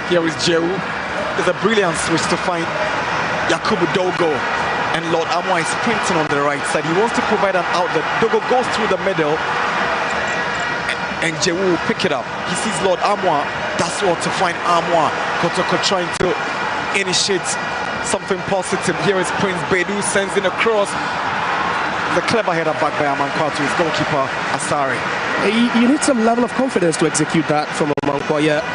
Here is Jehu. There's a brilliant switch to find Yakubu Dogo. And Lord Amwa is sprinting on the right side. He wants to provide an outlet. Dogo goes through the middle. And Jehu will pick it up. He sees Lord Amwa. That's what to find Amwa. Kotoko trying to initiate something positive. Here is Prince Bedu, sends in a cross. The clever header back by Amankwa to his goalkeeper, Asare. You need some level of confidence to execute that from Amankwa. Yeah.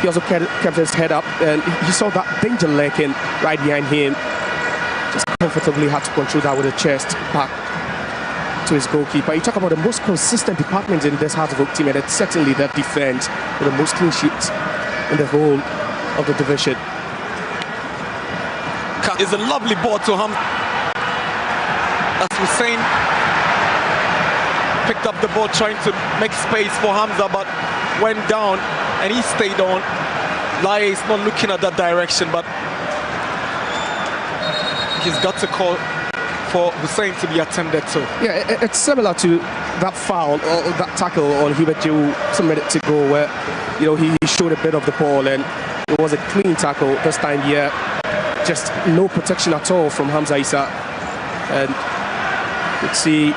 He also kept his head up, and he saw that danger lurking right behind him. Just comfortably had to control that with a chest back to his goalkeeper. You talk about the most consistent department in this Hearts of Oak team, and it's certainly that defense with the most clean sheets in the whole of the division. It's a lovely ball to him. As Hussein picked up the ball trying to make space for Hamza, but went down and he stayed on. Laye is not looking at that direction, but he's got to call for Hussein to be attended to. Yeah, it's similar to that foul or that tackle on Hubert Jehu some minutes to go, where he showed a bit of the ball and it was a clean tackle. This time, yeah, just no protection at all from Hamza Issa, and you could see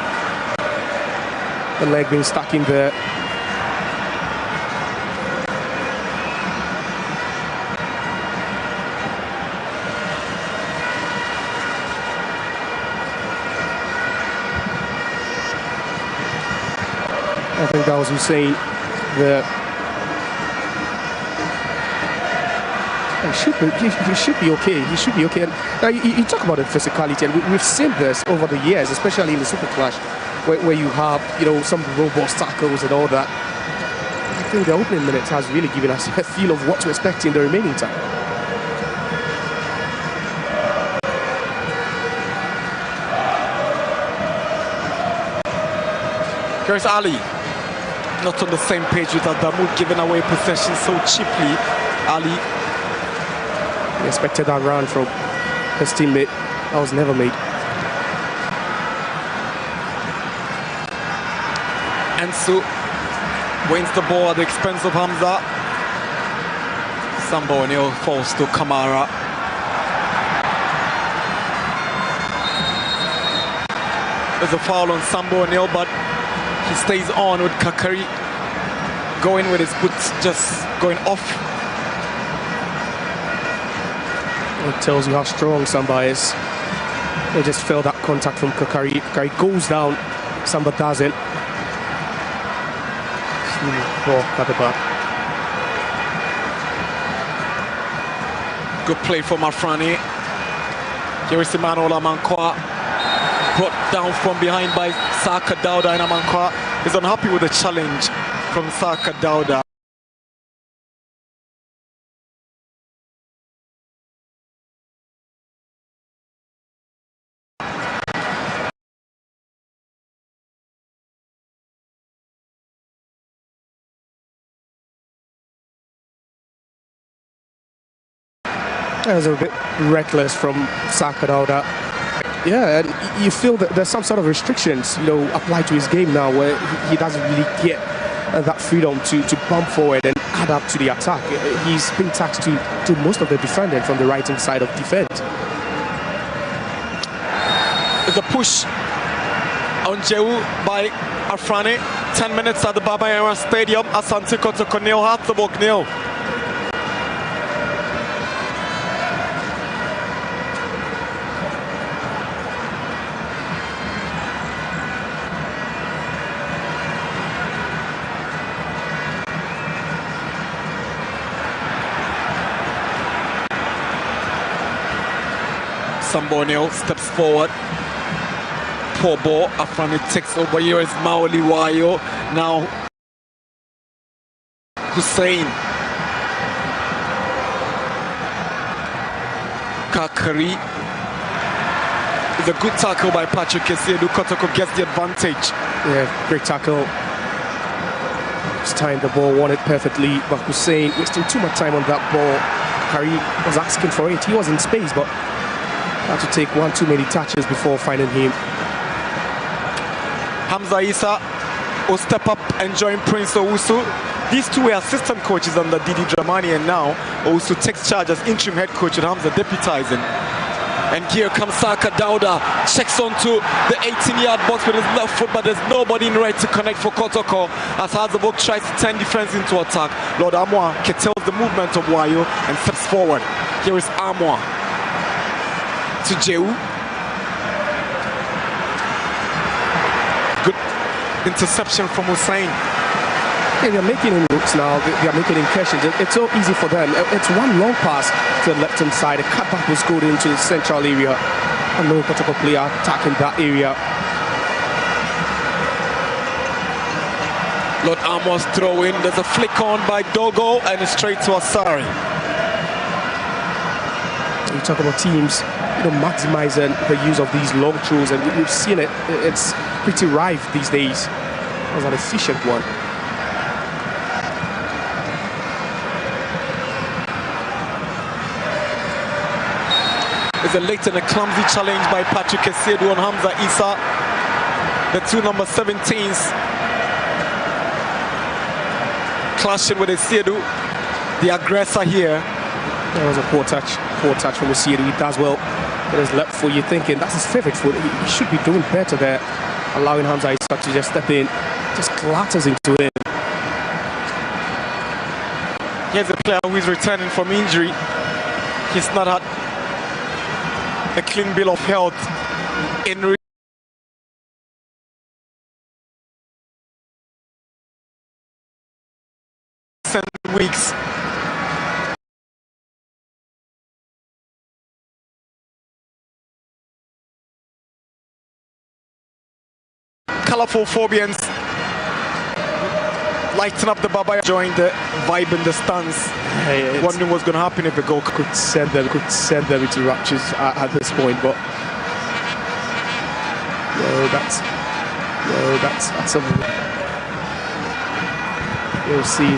the leg being stuck in there. I think that was Hussein there. He should be okay. He should be okay. And now you talk about the physicality, and we've seen this over the years, especially in the Super Clash, where you have some robust tackles and all that. I think the opening minutes has really given us a feel of what to expect in the remaining time. Here's Ali. Not on the same page with Adamu, giving away possession so cheaply. Ali. He expected that run from his teammate. That was never made. Ansu wins the ball at the expense of Hamza. Sambo O'Neill falls to Kamara. There's a foul on Sambo O'Neill, but he stays on with Kakari going with his boots just going off. It tells you how strong Samba is. They just felt that contact from Kakari. Kakari goes down, Samba doesn't. Ball at the back. Good play for Mafrani. Here is Emmanuel Amankwa. Brought down from behind by Saka Dauda, and Amankwa is unhappy with the challenge from Saka Dauda. That was a bit reckless from Saka Dauda. Yeah, and you feel that there's some sort of restrictions, applied to his game now, where he doesn't really get that freedom to bump forward and add up to the attack. He's been taxed to most of the defending from the right-hand side of defense. There's a push on Jehu by Afrani. 10 minutes at the Baba Yara Stadium. Asante Kotoko nil, Hearts of Oak nil. Sambo O'Neill steps forward. Poor ball. Afrani takes over. Here is Maoli Wayo. Now Hussein. Kakari. It's a good tackle by Patrick Kesiedu. Kotoko gets the advantage. Yeah, great tackle. Just timed the ball, won it perfectly, but Hussein wasting too much time on that ball. Kakari was asking for it. He was in space, but had to take one too many touches before finding him. Hamza Issa will step up and join Prince Owusu. These two were assistant coaches under Didi Dramani, and now also takes charge as interim head coach at Hamza, deputizing. And here comes Saka Dauda, checks onto the 18-yard box with his left foot, but there's nobody in right to connect for Kotoko as Hazabok tries to turn defense into attack. Lord Amwa curtails the movement of Wayo and steps forward. Here is Amwa to Jehu. Good interception from Hussein. Yeah, they're making in looks now, they're making incursions. It's so easy for them. It's one long pass to the left hand side. A cutback was good into the central area. A no Kotoko player attacking that area. Lord Amos throw in. There's a flick on by Dogo and it's straight to Asari. You talk about teams, maximizing the use of these long throws, and we've seen it. It's pretty rife these days. That was an efficient one. It's a late and a clumsy challenge by Patrick Esedu on Hamza Issa. The two number 17s clashing with Esedu, the aggressor here. That was a poor touch from Esedu. He does well with his left foot. You're thinking that's his favorite foot. He should be doing better there, allowing Hamza Issa to just step in, just clatters into him. Here's a player who is returning from injury. He's not had a clean bill of health in recent weeks. Colorful Phobians lighten up the Baba, join the vibe in the stands. Hey, wondering what's going to happen if the goal could send them into raptures at this point, but that's something you'll see.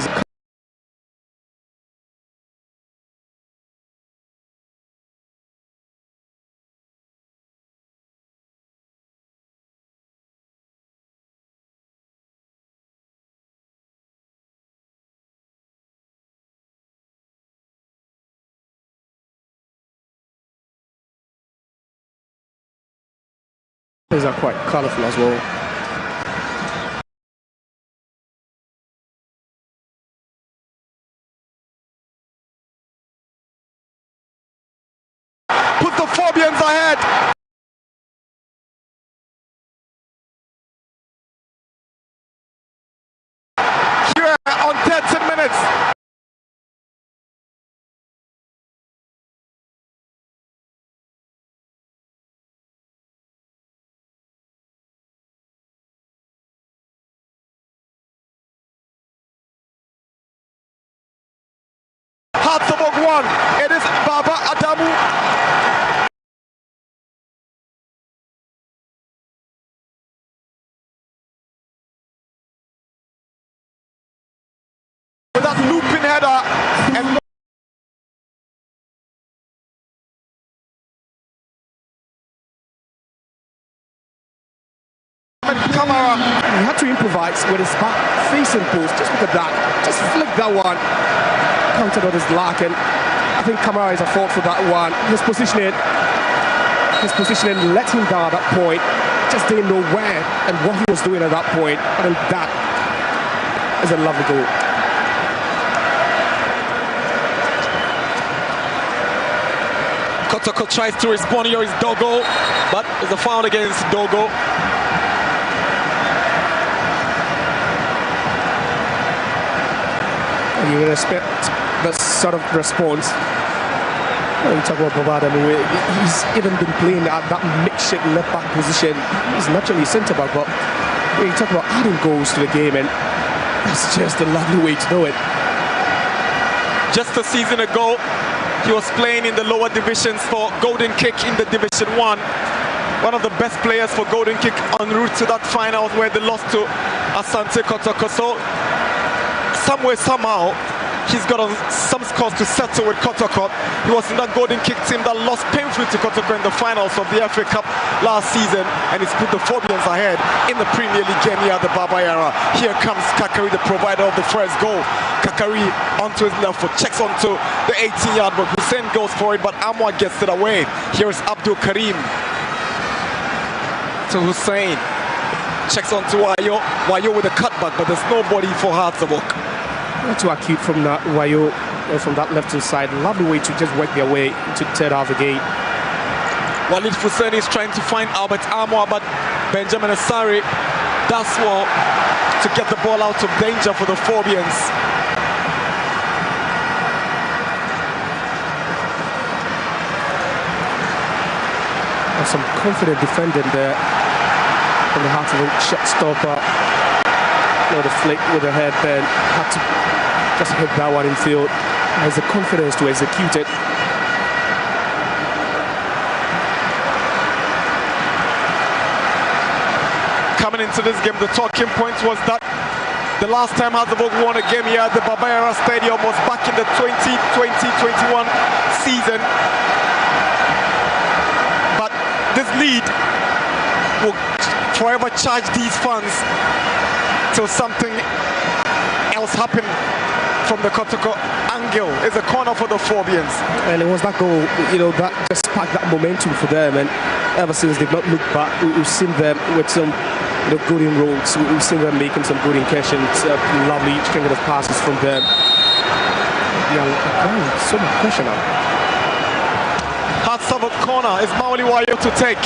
These are quite colourful as well. Put the Phobians ahead. Here on 13 minutes. Hatzabog one. It is Baba Adamu. With that looping header and Kamara. He had to improvise with his back facing post. Just look at that. Just flick that one. Counted on his luck, and I think Kamara is at fault for that one. His positioning let him down at that point. Just didn't know where and what he was doing at that point. And that is a lovely goal. Kotoko tries to respond. Here is Dogo, but there's a foul against Dogo. And you would expect that sort of response. When you talk about Bavada, he's even been playing at that makeshift left back position. He's naturally centre back, but when you talk about adding goals to the game, and that's just a lovely way to do it. Just a season ago, he was playing in the lower divisions for Golden Kick in the Division 1. One of the best players for Golden Kick en route to that final where they lost to Asante Kotoko. So somewhere, somehow, He's got some scores to settle with Kotoko. He was in that golden kick team that lost painfully to Kotoko in the finals of the FA Cup last season, and he's put the Phobians ahead in the Premier League game here at the Baba Yara. Here comes Kakari, the provider of the first goal. Kakari onto his left foot, checks onto the 18-yard box. Hussein goes for it, but Amwa gets it away. Here is Abdul Karim to Hussein. Checks onto Wayo. Wayo with a cutback, but there's nobody for Hatzabok. Not too acute from that Wayo, from that left-hand side. Lovely way to just work their way into third half again. Walid Hussein is trying to find Albert Amwa, but Benjamin Asari does well to get the ball out of danger for the Phobians. And some confident defending there from the heart of the shot stopper. The flick with the head, then had to just hit that one in field. Has the confidence to execute it. Coming into this game, the talking point was that the last time Hazabok won a game here at the Baba Yara Stadium was back in the 2020-21 season. But this lead will forever charge these fans till something else happened from the Kotoko angle. It's a corner for the Phobians. And it was that goal, that just sparked that momentum for them. And ever since they've not looked back, we've seen them with some good inroads. We've seen them making some good incursions, lovely string of passes from them. So much pressure now. Hard Sabak corner is Maoli Wayo to take.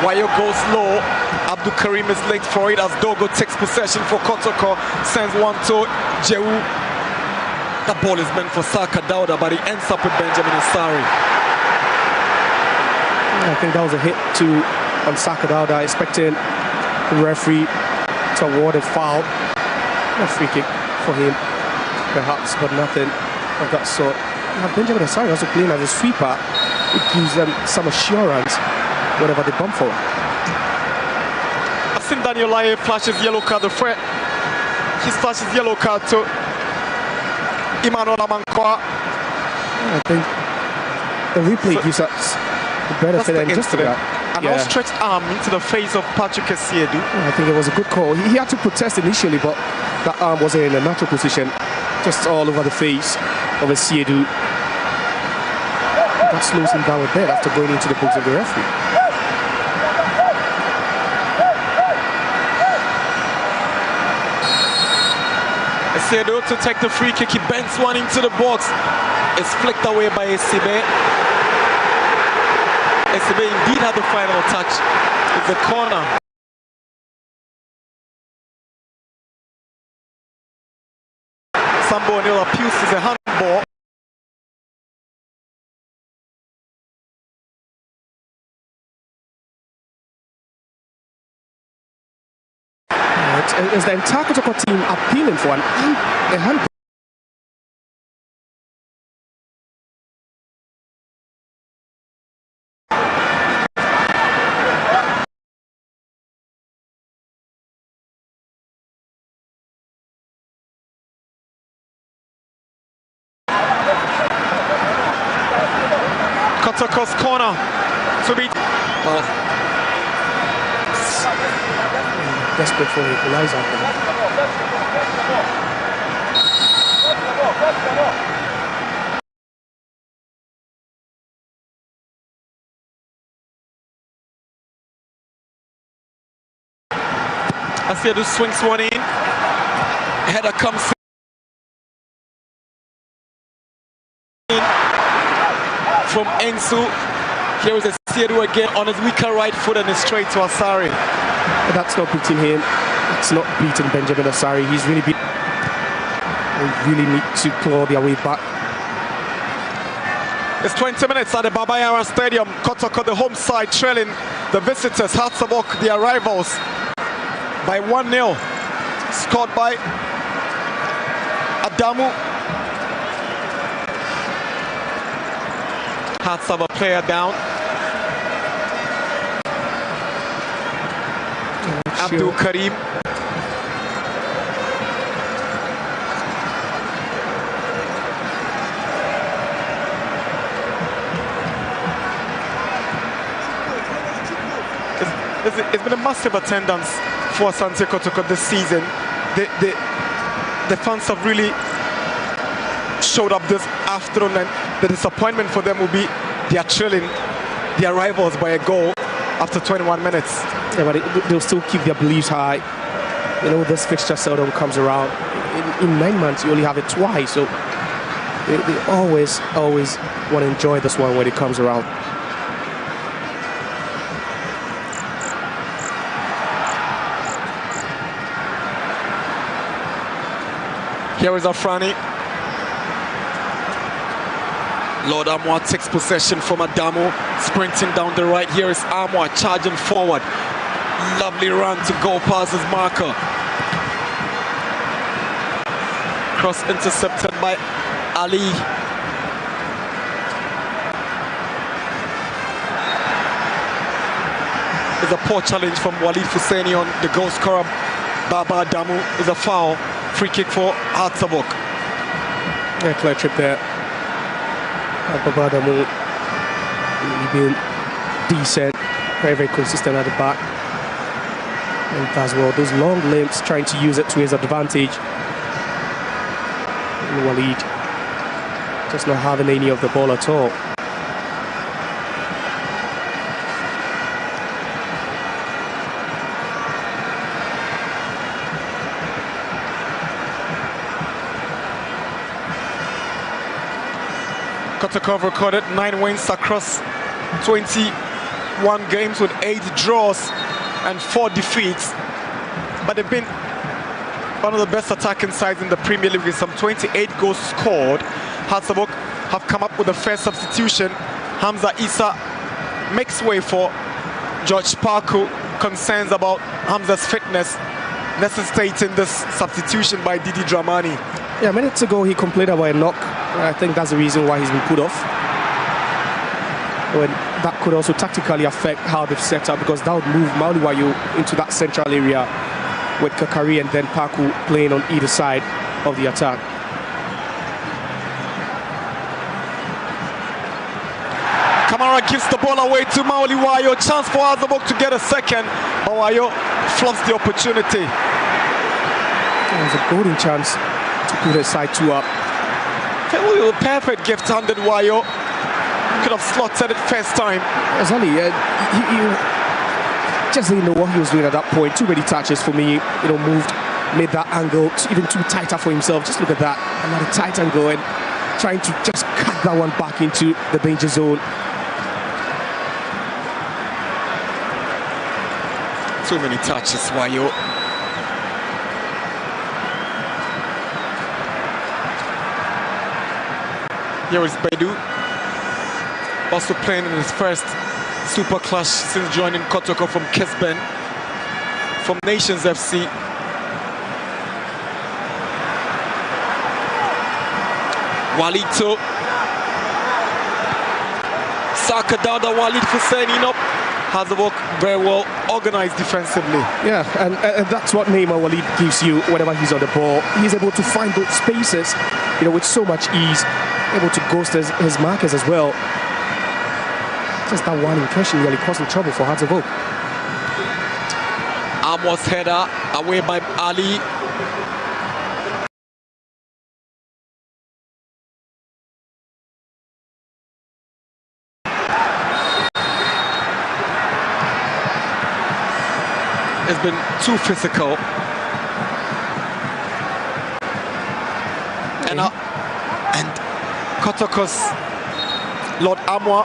Wayo goes low. Abdul Karim is late for it as Dogo takes possession for Kotoko. Sends one to Jewu. The ball is meant for Saka Dauda, but he ends up with Benjamin Asari. I think that was a hit on Saka Dauda, expecting the referee to award a foul. A free kick for him, perhaps, but nothing of that sort. Now Benjamin Asari also playing as a sweeper. It gives them some assurance whatever they bump for. I think Daniel Laye flashes yellow card. The threat. He flashes yellow card to Emmanuel Amankwa. I think the replay gives us the benefit and just that. An outstretched arm into the face of Patrick Essiedu. I think it was a good call. He had to protest initially, but that arm wasn't in a natural position, just all over the face of Essiedu. That slows him down a bit after going into the box of the referee. Essiedu to take the free kick. He bends one into the box. It's flicked away by Esibe. Esibe indeed had the final touch. It's a corner. Sambo O'Neill appeals to the handball. Is the entire Kotoko team appealing for a handball? Kotoko's corner to be desperate for the equalizer. Asiedu swings one in. Header comes in from Ensu. Here is Asiedu again on his weaker right foot and is straight to Asari. But that's not beating him. It's not beating Benjamin Asari. He's really beat. They really need to claw their way back. It's 20 minutes at the Baba Yara Stadium. Kotoko, the home side, trailing the visitors. Hatzabok, the arrivals, by 1-0. Scored by Adamu. Hatzabok player down. Abdul Karim. It's been a massive attendance for Asante Kotoko this season. The fans have really showed up this afternoon, and the disappointment for them will be they are trailing their rivals by a goal after 21 minutes. Yeah, but they'll still keep their beliefs high. You know, this fixture seldom comes around. In 9 months, you only have it twice, so they always want to enjoy this one when it comes around. Here is Afrani. Lord Amwa takes possession from Adamo, sprinting down the right. Here is Amwa charging forward. Lovely run to go past his marker. Cross intercepted by Ali. There's a poor challenge from Walid Husseini on the goal scorer. Baba Adamu is a foul. Free kick for Hatzabok. Yeah, clear trip there. Baba Adamu been decent, very consistent at the back. And as well, those long limbs trying to use it to his advantage. And Walid just not having any of the ball at all. Kotoko recorded 9 wins across 21 games with 8 draws and 4 defeats. But they've been one of the best attacking sides in the Premier League with some 28 goals scored. Hatzabok have come up with the first substitution. Hamza Issa makes way for George Parku. Concerns about Hamza's fitness necessitating this substitution by Didi Dramani. Yeah, minutes ago he complained about a knock. I think that's the reason why he's been put off. When that could also tactically affect how they've set up, because that would move Mauliwayo into that central area with Kakari and then Paku playing on either side of the attack. Kamara gives the ball away to Mauliwayo. Chance for Azabok to get a second. Mauliwayo flops the opportunity. It was a golden chance to put his side 2 up. Perfect gift handed Wayo. Could have slotted it first time. Exactly. He just didn't know what he was doing at that point. Too many touches for me. You know, made that angle even too tighter for himself. Just look at that. Another tight angle and trying to just cut that one back into the danger zone. Too many touches, Wayo. Here is Bedu, also playing in his first Super Clash since joining Kotoko from Kesben, from Nations FC. Walito. Saka down the Walid Husseini up. Hazabok very well organized defensively. Yeah, and that's what Neymar Walid gives you whenever he's on the ball. He's able to find those spaces, you know, with so much ease. Able to ghost his markers as well. Just that one impression really causing trouble for Hatzabok. Amos header away by Ali. It's been too physical. And Kotoko's Lord Amwa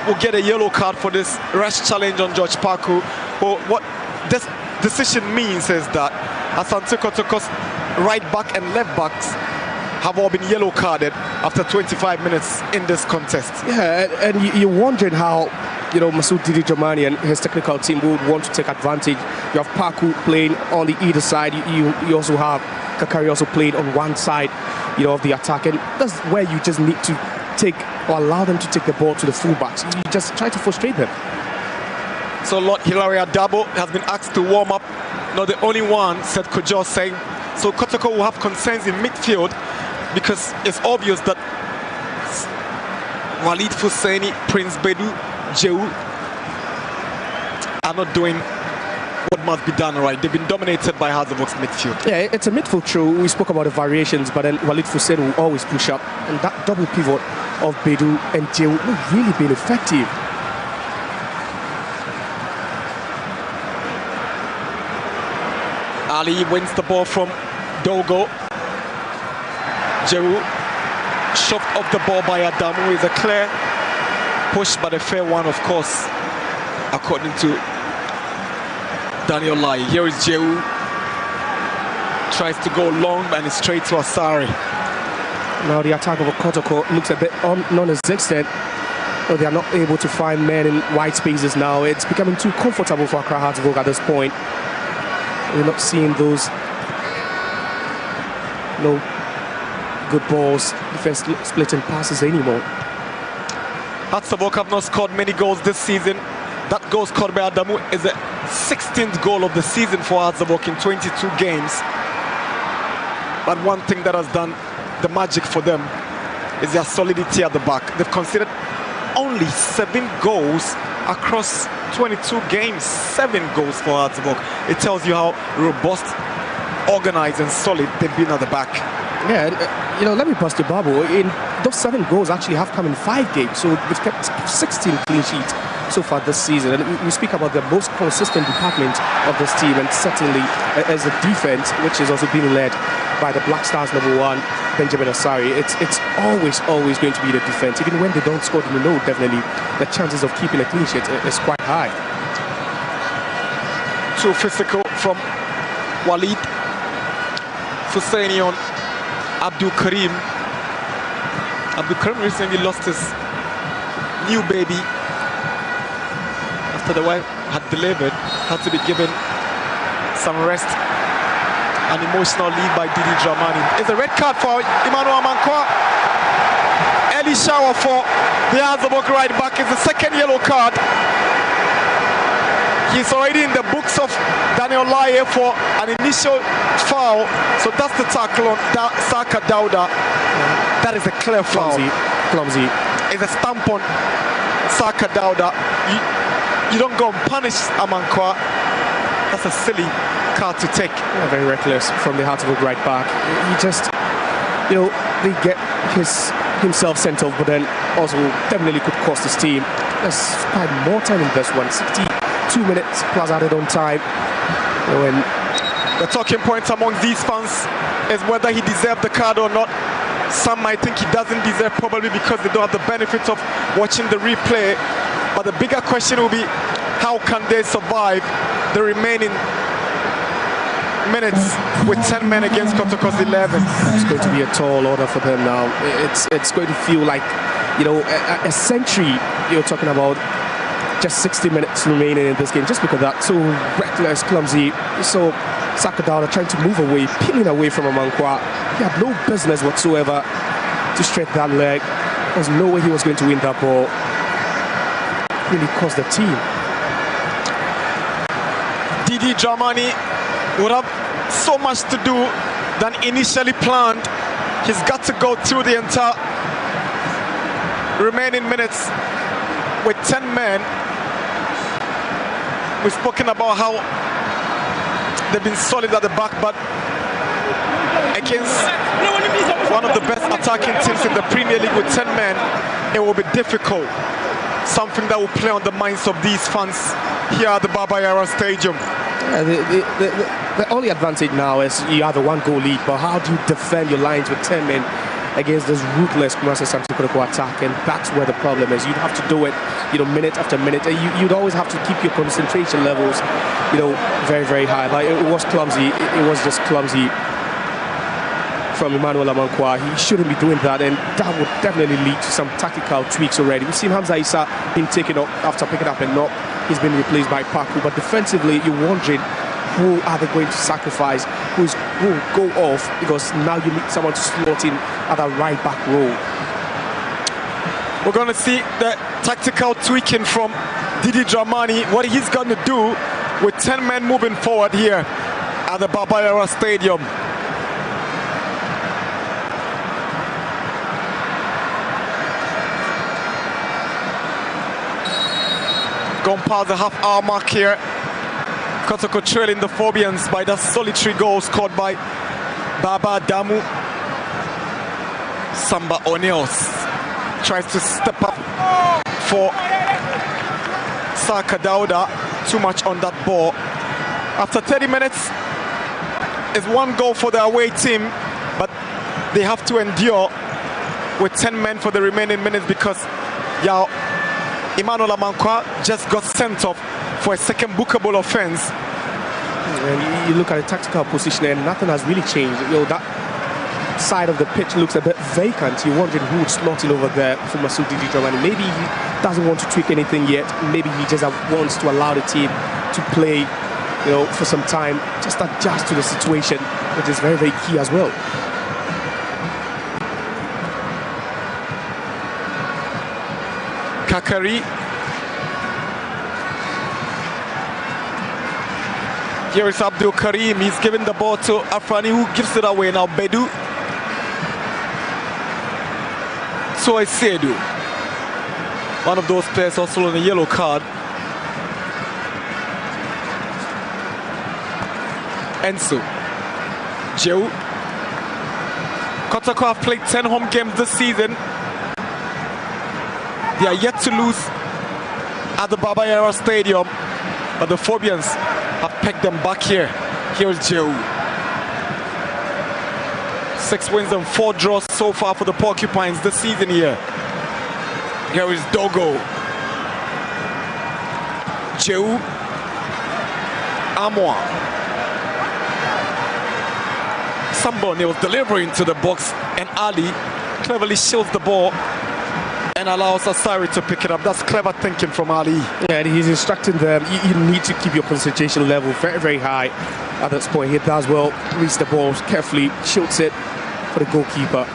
will get a yellow card for this rash challenge on George Parku. Well, what this decision means is that Asante Kotoko's right back and left backs have all been yellow carded after 25 minutes in this contest. Yeah, and you're wondering how, you know, Masoud Didi Dramani and his technical team would want to take advantage. You have Parku playing on the either side. You also have Kakari also playing on one side, you know, of the attack, and that's where you just need to take or allow them to take the ball to the fullbacks. You just try to frustrate them. So Lord Hilaria Dabo has been asked to warm up. Not the only one, said Kojo saying. So Kotoko will have concerns in midfield because it's obvious that Walid Fuseni, Prince Bedu, Jehu are not doing what must be done right. They've been dominated by Hazavok's midfield. Yeah, it's a midfield throw. We spoke about the variations, but then Walid Fuseni will always push up. And that double pivot of Bedu and Jehu will really been effective. Ali wins the ball from Dogo. Jehu shoved off the ball by Adamu. Is a clear push, but a fair one, of course, according to Daniel Lai. Here is Jehu. Tries to go long and it's straight to Asari. Now the attack of Kotoko looks a bit non-existent. So they are not able to find men in wide spaces now. It's becoming too comfortable for Accra Hearts at this point. We're not seeing those good balls, defense splitting passes anymore. Hatzavok have not scored many goals this season. That goal scored by Adamu is the 16th goal of the season for Hatzavok in 22 games. But one thing that has done the magic for them is their solidity at the back. They've conceded only 7 goals across 22 games. 7 goals for Hatzavok. It tells you how robust, organized and solid they've been at the back. Yeah, let me bust your bubble. In those 7 goals actually have come in 5 games, so we've kept 16 clean sheets so far this season. And we speak about the most consistent department of this team, and certainly as the defense, which is also being led by the Black Stars #1, Benjamin Asari. It's always going to be the defense. Even when they don't score, definitely the chances of keeping a clean sheet is quite high. Too physical from Walid. Fuseni on Abdul Karim. Abdul Karim recently lost his new baby after the wife had delivered, had to be given some rest. An emotional lead by Didi Dramani. It's a red card for Emmanuel Amankwa. Early shower for the Hazavok right back. It's the second yellow card. He's already in the books of Daniel Laye for an initial foul. So that's the tackle on Saka Dauda. That is a clear foul. Clumsy. It's a stamp on Saka Dauda. You don't go and punish Amankwa. That's a silly card to take. Yeah, very reckless from the Hearts of right back. He just, they get himself sent off, but then also definitely could cost his team. Let's spend more time in this one. 62 minutes plus added on time. When the talking point among these fans is whether he deserved the card or not. Some might think he doesn't deserve, probably because they don't have the benefit of watching the replay. But the bigger question will be, how can they survive the remaining minutes with 10 men against Kotoko's 11? It's going to be a tall order for them now. It's going to feel like, a century. You're talking about just 60 minutes remaining in this game, just because that so reckless, clumsy. So Sakadala trying to move away, peeling away from Amankwa. He had no business whatsoever to stretch that leg. There was no way he was going to win that ball. Really cost the team. Didi Dramani would have so much to do than initially planned. He's got to go through the entire remaining minutes with 10 men. We've spoken about how they've been solid at the back, but against one of the best attacking teams in the Premier League with 10 men, it will be difficult. Something that will play on the minds of these fans here at the Baba Yara Stadium. The only advantage now is you have a 1-goal lead, but how do you defend your lines with 10 men against this ruthless Asante Kotoko attack? And that's where the problem is. You'd have to do it, minute after minute. You'd always have to keep your concentration levels, very, very high. Like, it was clumsy. It was just clumsy from Emmanuel Amankwa. He shouldn't be doing that, and that would definitely lead to some tactical tweaks already. We've seen Hamza Issa being taken up after picking up a knock. He's been replaced by Paku, but defensively, you're wondering who are they going to sacrifice, who will go off, because now you need someone to slot in at a right back role. We're going to see the tactical tweaking from Didi Dramani. What he's going to do with 10 men moving forward here at the Baba Stadium. Gone past the half-hour mark here. Kotoko trailing the Phobians by that solitary goal scored by Baba Damu. Samba Oneos tries to step up for Saka Dauda. Too much on that ball. After 30 minutes, it's one goal for the away team, but they have to endure with 10 men for the remaining minutes because Emmanuel Amankwa just got sent off for a second bookable offense. And you look at the tactical position and nothing has really changed. That side of the pitch looks a bit vacant. You're wondering who would slot in over there for Masoud Didi Dramani. Maybe he doesn't want to tweak anything yet. Maybe he just wants to allow the team to play, for some time, just adjust to the situation, which is very, very key as well. Kakari. Here is Abdul Karim. He's giving the ball to Afrani, who gives it away now. Bedu. So I Sedu. One of those players also on a yellow card. Enso. Joe. Kotoko have played 10 home games this season. They are yet to lose at the Baba Yara Stadium, but the Phobians have pegged them back here. Here's Joe. 6 wins and 4 draws so far for the Porcupines this season here. Here is Dogo. Joe. Amwa. Somebody was delivering to the box, and Ali cleverly shields the ball and allows Asari to pick it up. That's clever thinking from Ali. Yeah, and he's instructing them, you need to keep your concentration level very, very high at this point. He does well, reads the ball carefully, shoots it for the goalkeeper.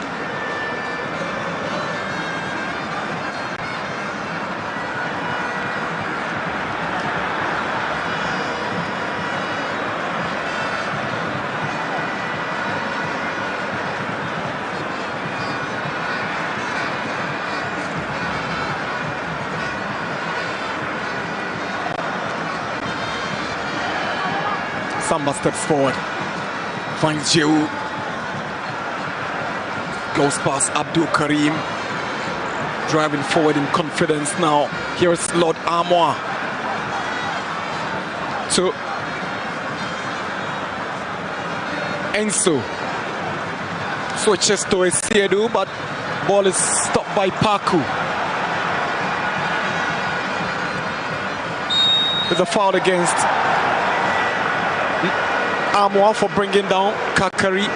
Samba steps forward, finds Jehu, goes past Abdul Karim, driving forward in confidence now. Here is Lord Amwa to Enso. Switches to Esiedu, but ball is stopped by Paku. There's a foul against Amwa for bringing down Kakari.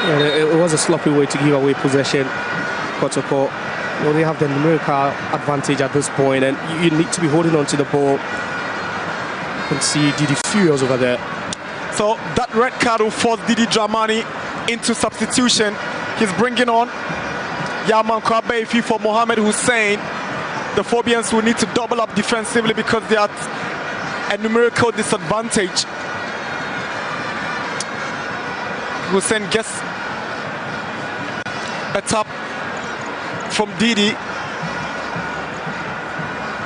Yeah, it was a sloppy way to give away possession. Kotoko, they have the numerical advantage at this point, and you need to be holding on to the ball. You can see Didi furious over there. So that red card will force Didi Dramani into substitution. He's bringing on Yaman Kwabefi for Mohamed Hussein. The Phobians will need to double up defensively because they are a numerical disadvantage. Hussein gets a tap from Didi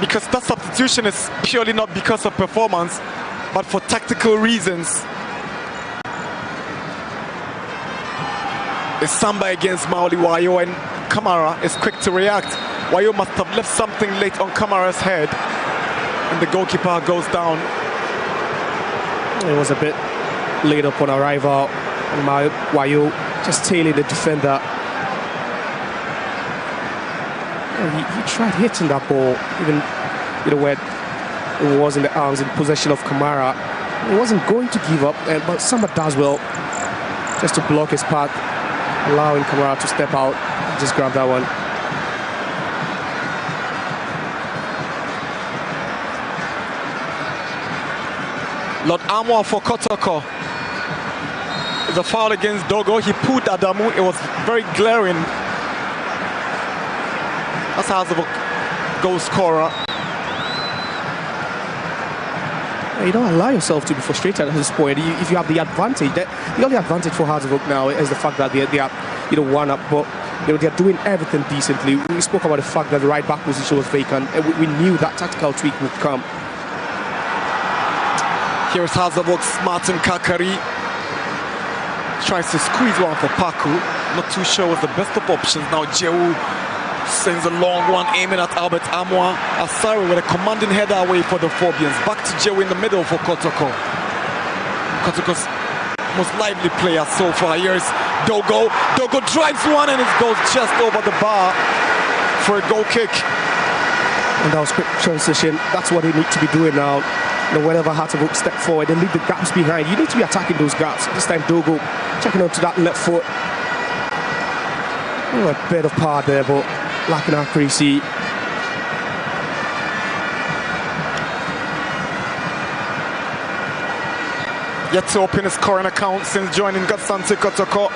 because that substitution is purely not because of performance but for tactical reasons. It's Samba against Maoli Wayo, and Kamara is quick to react. Wayo must have left something late on Kamara's head, and the goalkeeper goes down. It was a bit late upon arrival, and Wayo just tailing the defender. He tried hitting that ball, even where it was in the arms, in possession of Kamara. He wasn't going to give up, but Samba does well just to block his path, allowing Kamara to step out and just grab that one. Lord Amwa for Kotoko. The foul against Dogo. He pulled Adamu. It was very glaring. as Hazlewood goal scorer. You don't allow yourself to be frustrated at this point. If you have the advantage, the only advantage for Hazlewood now is the fact that they are one up, but they're doing everything decently. We spoke about the fact that the right back position was vacant, and we knew that tactical tweak would come. Here's Hazlewood's Martin Kakari. Tries to squeeze one for Paku. Not too sure was the best of options. Now Jehu sends a long one aiming at Albert Amwa. Asari with a commanding header away for the Phobians. Back to Jehu in the middle for Kotoko. Kotoko's most lively player so far. Here's Dogo. Dogo drives one and it goes just over the bar for a goal kick. And that was quick transition. That's what they need to be doing now. Whenever Hazlewood step forward and leave the gaps behind, you need to be attacking those gaps. This time Dogo checking onto that left foot. A bit of power there, but lacking accuracy. Yet to open his scoring account since joining Asante Kotoko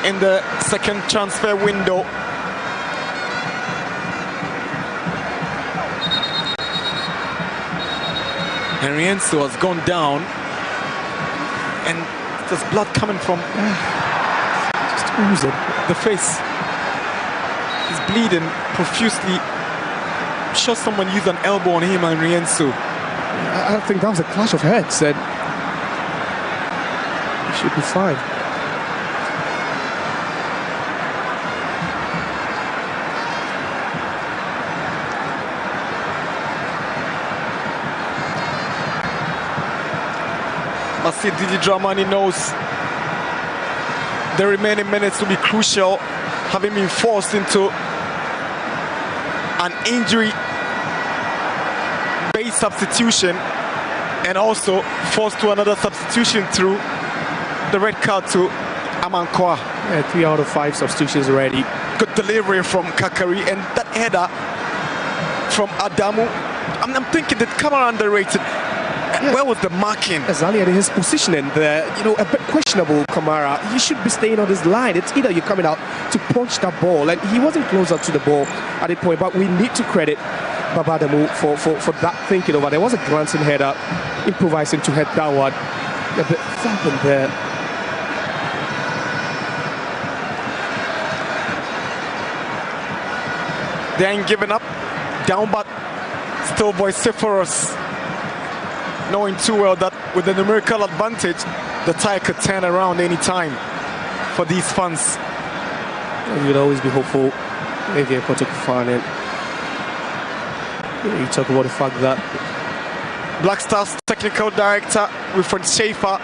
in the second transfer window. Henrienzo has gone down, and there's blood coming from Just oozing. the face. He's bleeding profusely. I'm sure someone used an elbow on him, Henrienzo. I think that was a clash of heads, and he should be fine. Masid Didi Dramani knows the remaining minutes will be crucial, having been forced into an injury-based substitution and also forced to another substitution through the red card to Amankwa. Yeah, 3 out of 5 substitutions already. Good delivery from Kakari, and that header from Adamu. I'm thinking that camera underrated. Yeah. Where was the marking? Exactly, and his positioning there, a bit questionable, Kamara. He should be staying on his line. It's either you're coming out to punch that ball, and he wasn't closer to the ball at that point, but we need to credit Babadamu for that thinking over. There was a glancing header, improvising to head downward. A bit thumping there. They ain't giving up. Down, but still vociferous. Knowing too well that with the numerical advantage, the tie could turn around any time for these fans. You'd always be hopeful. Maybe a Kotoko fan. You talk about the fact that Black Stars technical director Wilfred Schaefer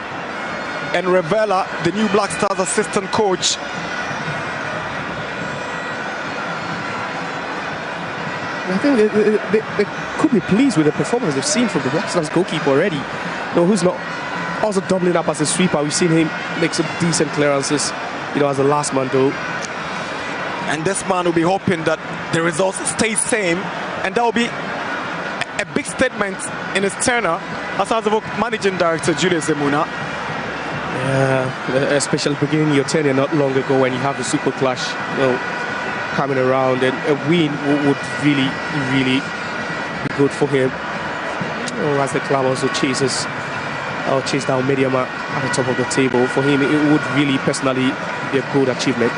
and Revela, the new Black Stars assistant coach, I think they could be pleased with the performance they've seen from the Black Stars goalkeeper already. Who's not also doubling up as a sweeper. We've seen him make some decent clearances, as a last man though. And this man will be hoping that the results stay same, and that will be a big statement in his tenure as Hazlewood managing director Julius Emuna. Yeah, especially beginning your tenure not long ago when you have the super clash, coming around, and a win would really be good for him. As the club also chases down Mediama at the top of the table, for him it would really personally be a good achievement.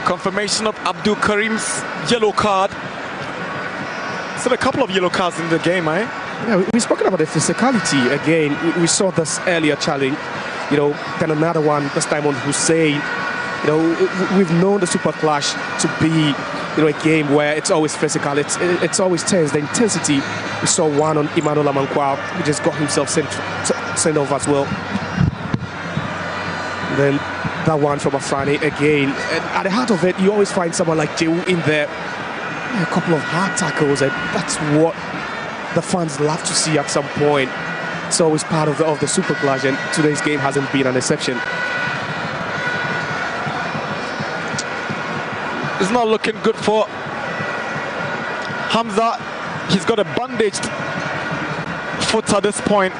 Confirmation of Abdul Karim's yellow card. Still a couple of yellow cards in the game, eh? Yeah, we've spoken about the physicality again. We saw this earlier challenge. Then another one, this time on Hussein. We've known the Super Clash to be, a game where it's always physical, it's always tense. The intensity, we saw one on Emmanuel Amankwa, who just got himself sent off as well. And then that one from Afrani again. And at the heart of it, you always find someone like Jehu in there. A couple of hard tackles, and that's what the fans love to see at some point. It's always part of the Super Clash, and today's game hasn't been an exception. It's not looking good for Hamza. He's got a bandaged foot at this point.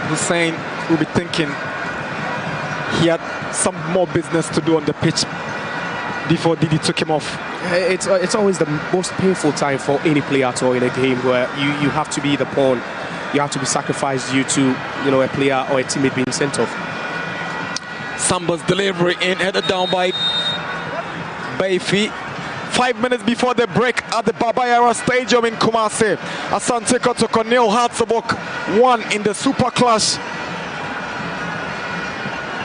Hussein will be thinking he had some more business to do on the pitch before Didi took him off. It's always the most painful time for any player at all in a game where you have to be the pawn. You have to be sacrificed due to a player or a teammate being sent off. Samba's delivery in, headed down by Bayfi. 5 minutes before the break at the Babayara Stadium in Kumasi. Asante Kotoko nil, Hartsobok 1 in the Super Clash.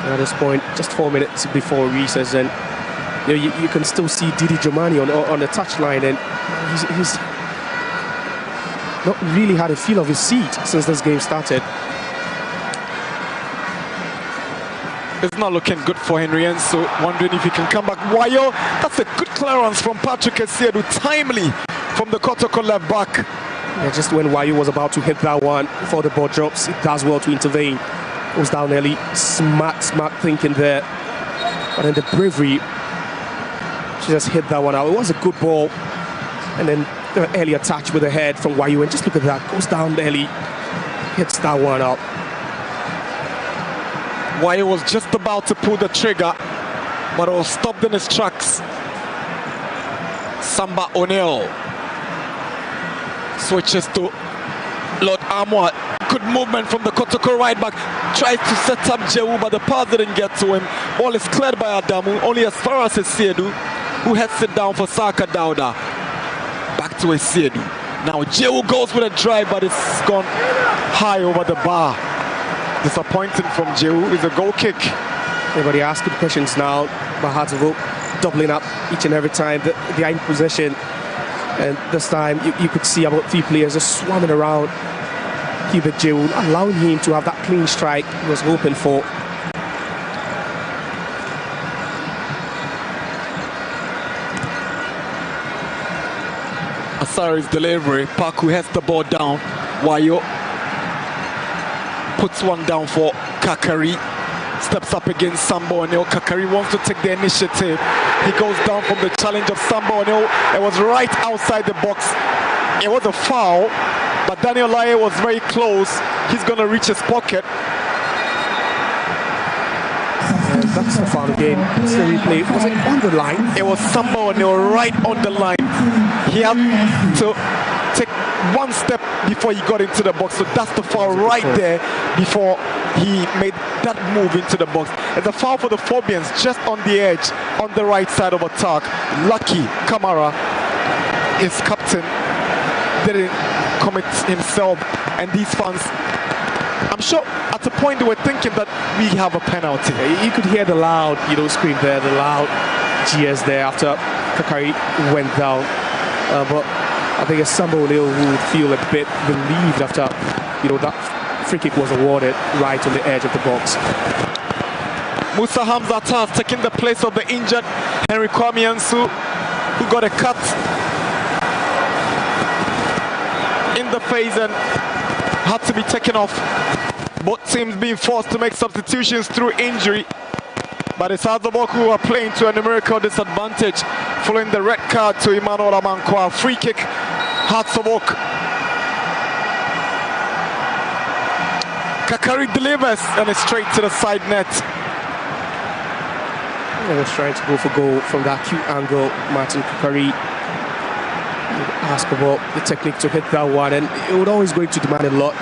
At this point, just 4 minutes before recess, and you can still see Didi Jomani on the touchline, and he's not really had a feel of his seat since this game started. It's not looking good for Henry Enso, wondering if he can come back. Wayo, that's a good clearance from Patrick Essiedu, timely from the Kotoko left back. Yeah, just when Wayo was about to hit that one before the ball drops, it does well to intervene. Goes down early, smart thinking there. But then the bravery, she just hit that one out. It was a good ball. And then the earlier touch with the head from Wayo, and just look at that, goes down early, hits that one out. Wayo was just about to pull the trigger, but it was stopped in his tracks. Samba O'Neill switches to Lord Amwa. Good movement from the Kotoko right back. Tries to set up Jewu, but the pass didn't get to him. Ball is cleared by Adamu, only as far as Essiedu, who heads it down for Saka Dauda. Back to Essiedu. Now Jewu goes with a drive, but it's gone high over the bar. Disappointing from Jewu. Is a goal kick. Everybody asking questions now about how to vote, doubling up each and every time they are in possession. And this time you could see about 3 players just swarming around Hubert Jewu, allowing him to have that clean strike he was hoping for. Asari's delivery. Paku has the ball down. Wayo puts one down for Kakari. Steps up against Samba O'Neill. Kakari wants to take the initiative. He goes down from the challenge of Samba O'Neill. It was right outside the box. It was a foul, but Daniel Laye was very close. He's going to reach his pocket. That's the foul again. It's the replay. Was it on the line? It was Samba O'Neill right on the line. He had to take one step before he got into the box, so that's the foul right there before he made that move into the box. And the foul for the Phobians just on the edge, on the right side of attack. Lucky Kamara, his captain, didn't commit himself, and these fans, I'm sure at a point they were thinking that we have a penalty. You could hear the loud, scream there, the loud cheers there after Kakari went down. But I think it's Samba O'Neill who would feel a bit relieved after, that free kick was awarded right on the edge of the box. Musa Hamzat has taken the place of the injured Henry Kwame Ansu, who got a cut in the face and had to be taken off. Both teams being forced to make substitutions through injury. But it's Azabok who are playing to a numerical disadvantage following the red card to Emmanuel Amankwa. Free kick, Hatzabok. Kakari delivers and it's straight to the side net. He was trying to go for goal from that acute angle. Martin Kakari asked about the technique to hit that one, and it would always going to demand a lot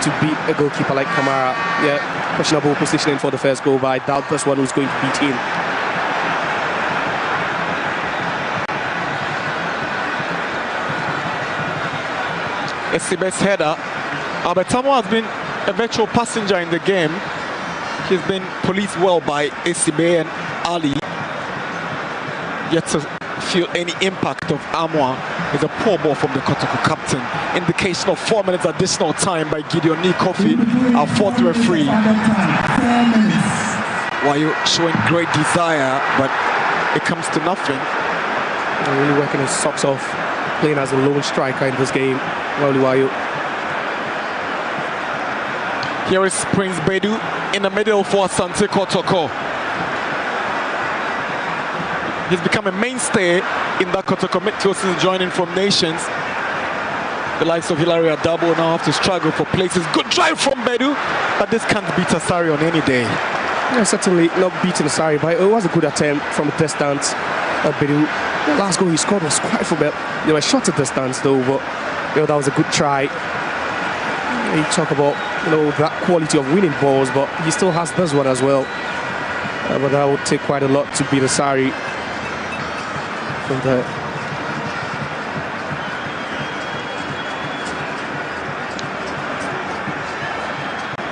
to beat a goalkeeper like Kamara. Yeah, questionable positioning for the first goal, but I doubt this one was going to beat him. Esibe's header. Abetamo has been a virtual passenger in the game. He's been policed well by Esibe and Ali. Yet to feel any impact of Amwa. Is a poor ball from the Kotoko captain. Indication of 4 minutes additional time by Gideon Kofi, our fourth referee. Wayo showing great desire, but it comes to nothing. Really working his socks off, playing as a lone striker in this game. Wayo. Here is Prince Bedu in the middle for Asante Kotoko. He's become a mainstay in that Kotoko midfield since joining from Nations. The likes of Hilary Adabo now have to struggle for places. Good drive from Bedu, but this can't beat Asari on any day. Yeah, certainly not beating Asari, but it was a good attempt from a distance. The last goal he scored was quite from it. They were short at distance though, but that was a good try. You talk about that quality of winning balls, but he still has this one as well. But that would take quite a lot to beat Asari from there.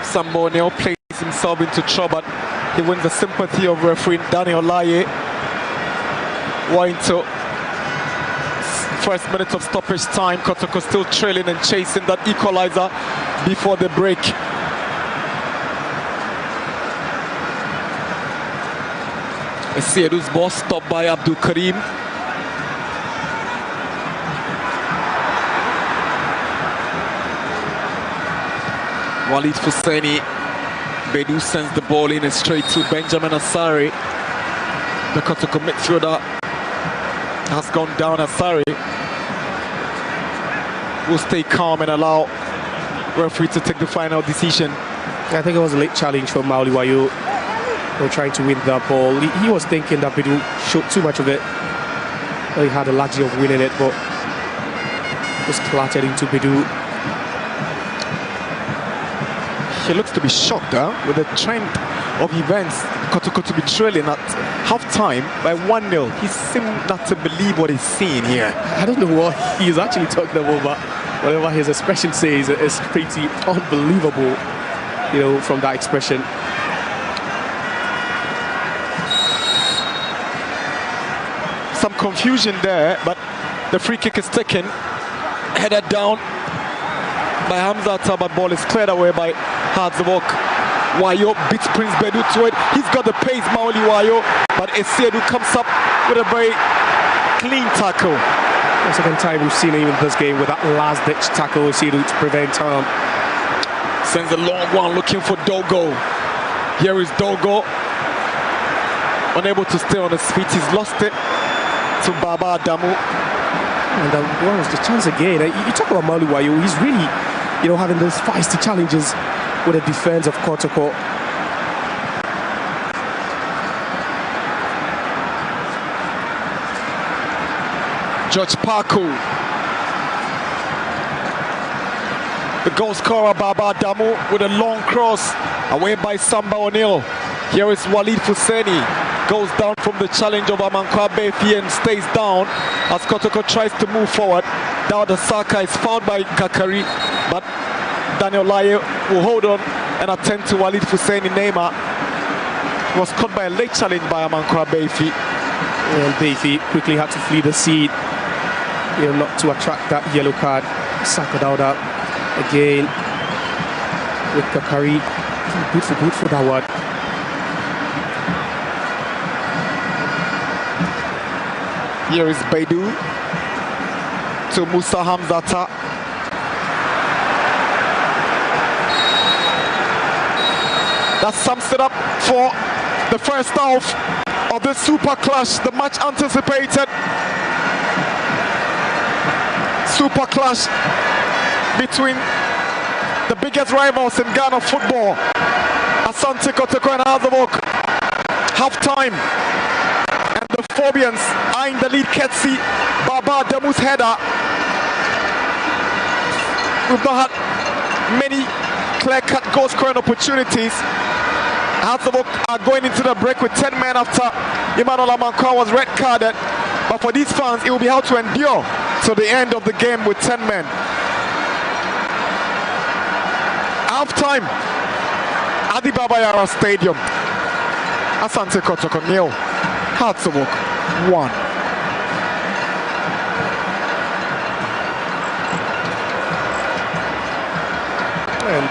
Sambo O'Neill plays himself into trouble. He wins the sympathy of referee Daniel Laye. We're into first minute of stoppage time. Kotoko still trailing and chasing that equalizer before the break. Esiedu's ball stopped by Abdul Karim. Walid Fuseni. Bedu sends the ball in and straight to Benjamin Asari. The Kotoko midfielder has gone down. Asari will stay calm and allow referee to take the final decision. I think it was a late challenge for Mauli Wayo. Trying to win that ball. He was thinking that Bedu showed too much of it. He had a luxury of winning it, but was clattered into Bedu. He looks to be shocked with the trend of events. Kotoko to be trailing at half-time by 1-0. He seemed not to believe what he's seeing here. I don't know what he's actually talking about, but whatever his expression says is pretty unbelievable, from that expression. Some confusion there, but the free kick is taken. Headed down by Hamza Tabat. Ball is cleared away by Hadzavok. Wayo beats Prince Bedu to it. He's got the pace, Mauli Wayo, but Esiedu comes up with a very clean tackle. The second time we've seen him in this game with that last-ditch tackle, Esiedu to prevent harm. Sends a long one looking for Dogo. Here is Dogo. Unable to stay on his feet. He's lost it to Baba Adamu. And what was the chance again? You talk about Mauli Wayo. He's really, having those feisty challenges with the defense of Kotoko. George Parku. The goal scorer Baba Adamu with a long cross away by Samba O'Neill. Here is Walid Fuseni. Goes down from the challenge of Amankwa Befi and stays down as Kotoko tries to move forward. Dauda Saka is fouled by Kakari, but Daniel Laye will hold on and attend to Walid Fuseni. Neymar was caught by a late challenge by Amankwa Befi. And Befi quickly had to flee the scene, not to attract that yellow card. Saka Dauda again with Kakari. Good for that one. Here is Bedu to Musa Hamzata. That sums it up for the first half of the Super Clash, the much anticipated Super Clash between the biggest rivals in Ghana football, Asante Kotoko and Hadzavok. Half-time. The Phobians eyeing the lead. Ketsi, Baba Adamu's header. We've not had many clear-cut goal-scoring opportunities. Hadzavok are going into the break with 10 men after Emmanuel Amankwa was red-carded. But for these fans, it will be hard to endure to the end of the game with 10 men. Half-time, Adi Babayara Stadium. Asante Kotoko 0. Hadzavok 1. And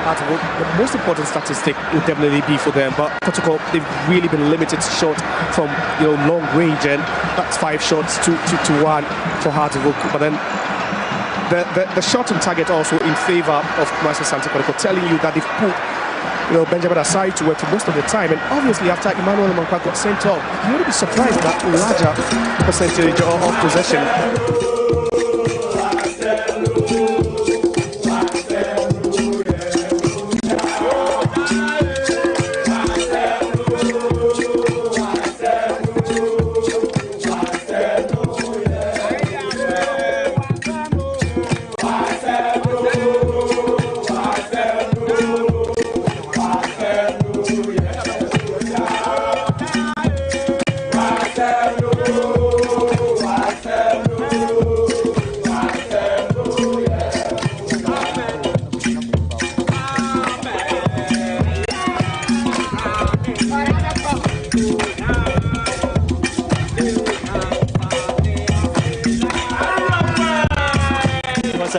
Hadzavok, the most important statistic would definitely be for them, but Kotoko, they've really been limited short from long range, and that's 5 shots to 1 for Hadzavok. But then the shot on target also in favor of Master Asante Kotoko, telling you that they've put Benjamin Asari to work for most of the time, and obviously after Emmanuel Amankwa got sent off, you would be surprised at that larger percentage of possession.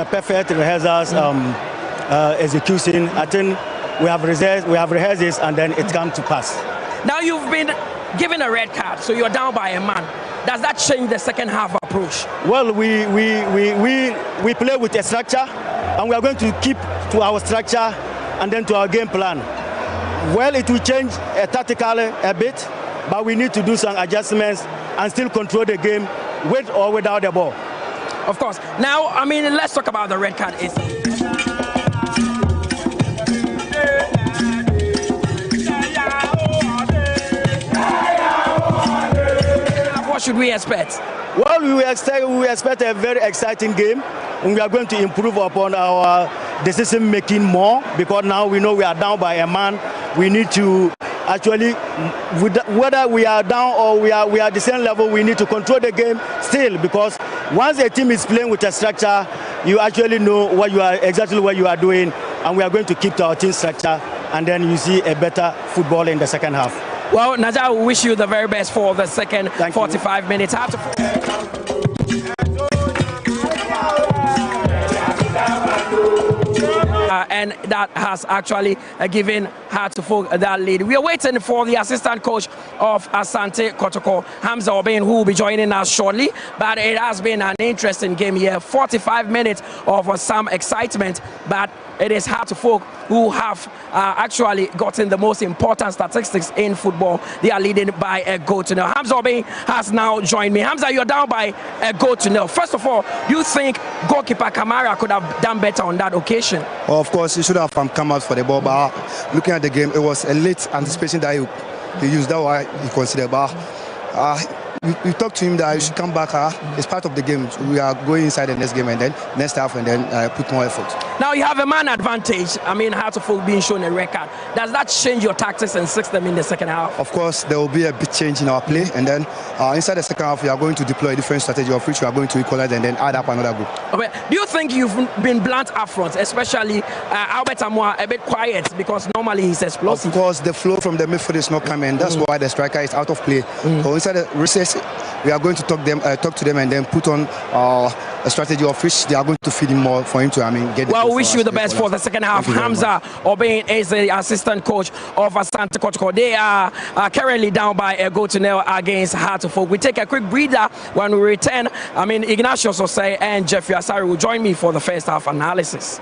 a perfect rehearsals execution. I think we have rehearsed this, and then it comes to pass. Now you've been given a red card, so you're down by a man. Does that change the second half approach? Well, we play with a structure, and we are going to keep to our structure and then to our game plan. Well, it will change tactically a bit, but we need to do some adjustments and still control the game with or without the ball. Of course. Now, I mean, let's talk about the red card. What should we expect? Well, we expect a very exciting game, and we are going to improve upon our decision making more, because now we know we are down by a man. We need to actually, whether we are down or we are the same level, we need to control the game still, because once a team is playing with a structure, you actually know exactly what you are doing, and we are going to keep to our team structure, and then you see a better football in the second half. Well, Naja, we wish you the very best for the second 45 minutes. And that has actually given Heartful that lead. We are waiting for the assistant coach of Asante, Kotoko, Hamza Obain, who will be joining us shortly. But it has been an interesting game here. 45 minutes of some excitement, but it is Heartful who have actually gotten the most important statistics in football. They are leading by a goal to nil. Hamza Obain has now joined me. Hamza, you're down by a goal to nil. First of all, you think goalkeeper Kamara could have done better on that occasion? Well, of course, he should have come out for the ball, but looking at the game, it was a late anticipation that he used. That why he considered. But we talked to him that he should come back. It's part of the game. We are going inside the next game and then next half and then put more effort. Now you have a man advantage. I mean, Heartful being shown a record. Does that change your tactics and system in the second half? Of course, there will be a big change in our play, and then inside the second half, we are going to deploy a different strategy of which we are going to equalize and then add up another goal. Okay. Do you think you've been blunt up front, especially Albert Amoa a bit quiet because normally he's explosive? Of course, the flow from the midfield is not coming. That's why the striker is out of play. So inside the recess, we are going to talk to them and then put on a strategy of which they are going to feed him more for him to get the well, we wish you the best for the second half. Hamza Obain is the assistant coach of Asante Kotoko. They are currently down by a goal to nil against Heartful. We take a quick breather. When we return, Ignacio Sosai and Jeffrey Asari will join me for the first half analysis.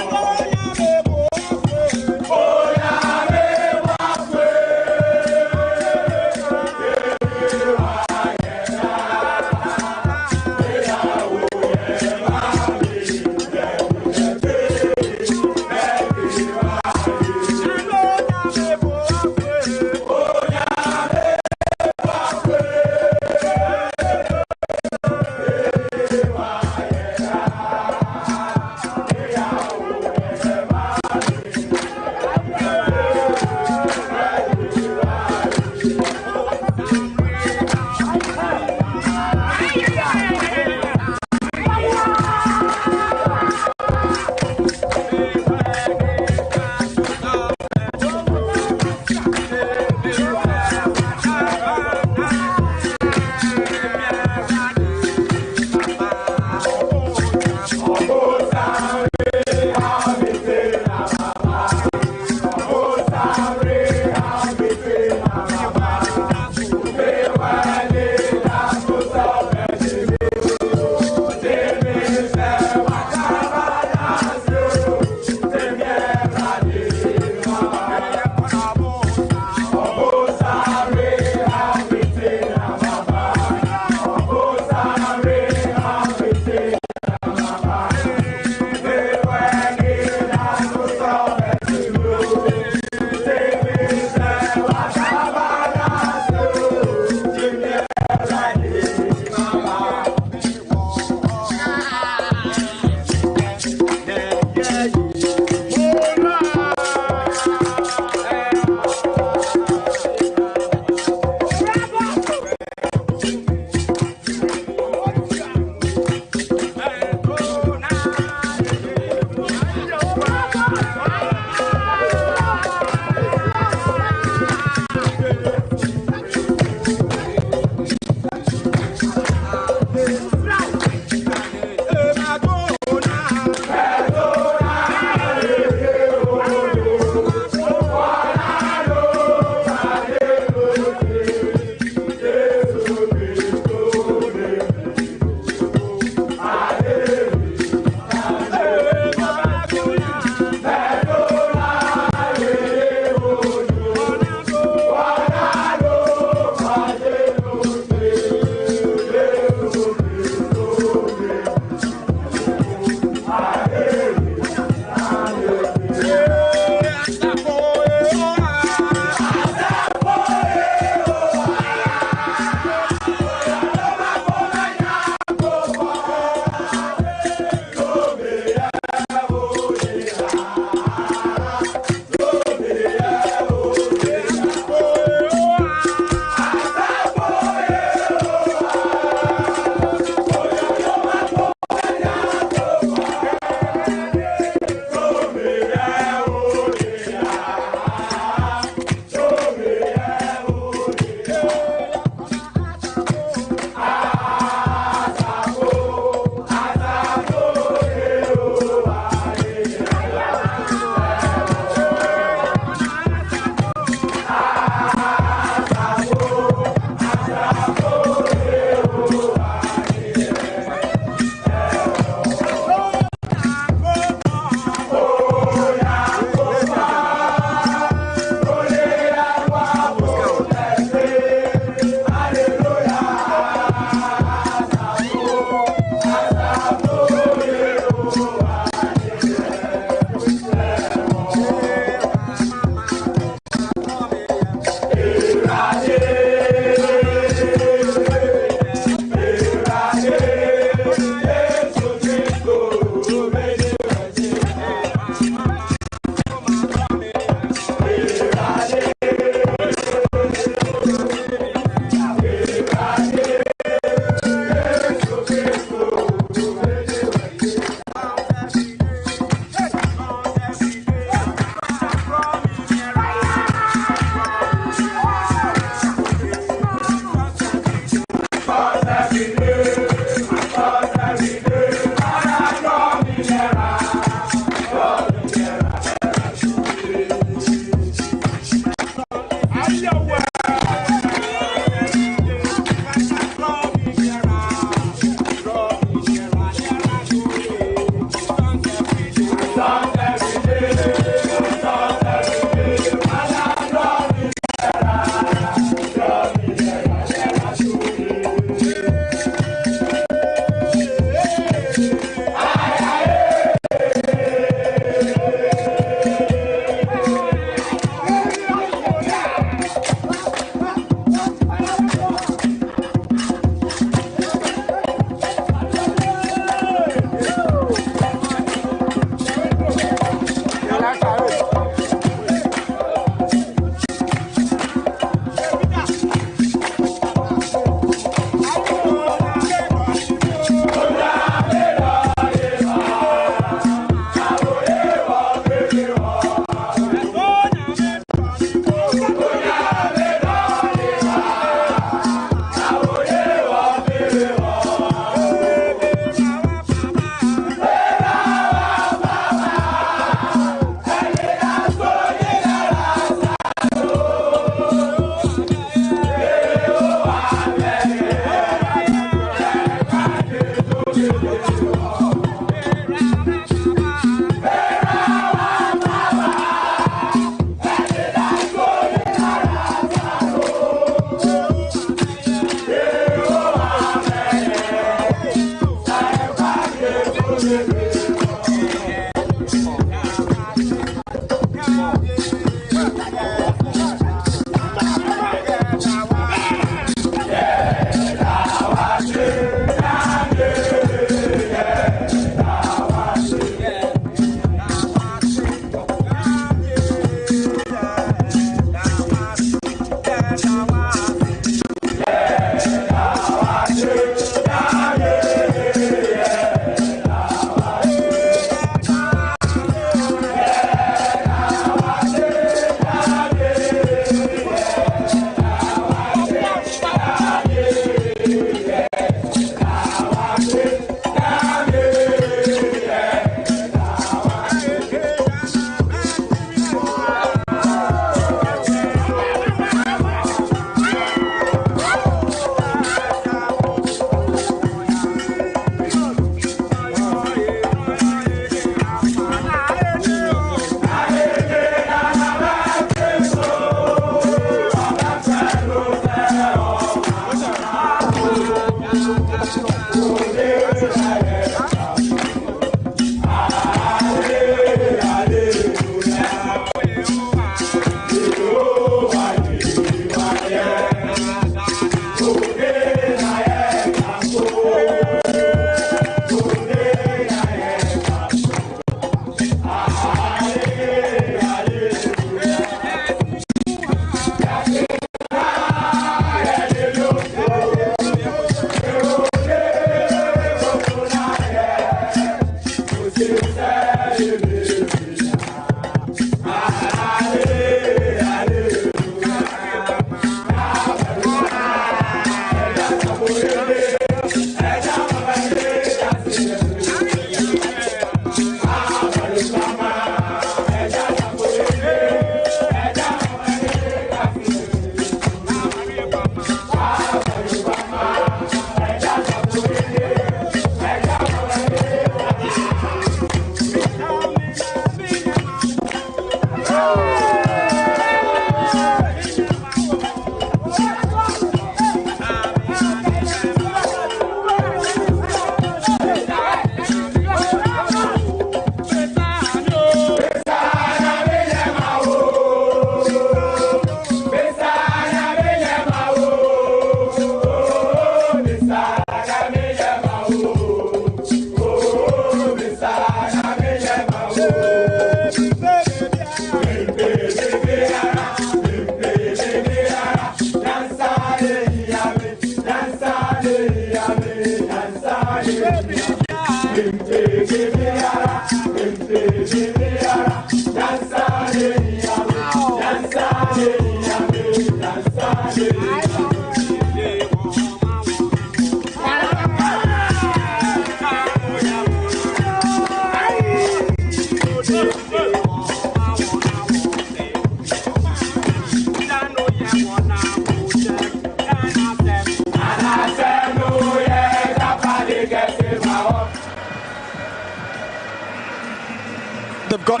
They've got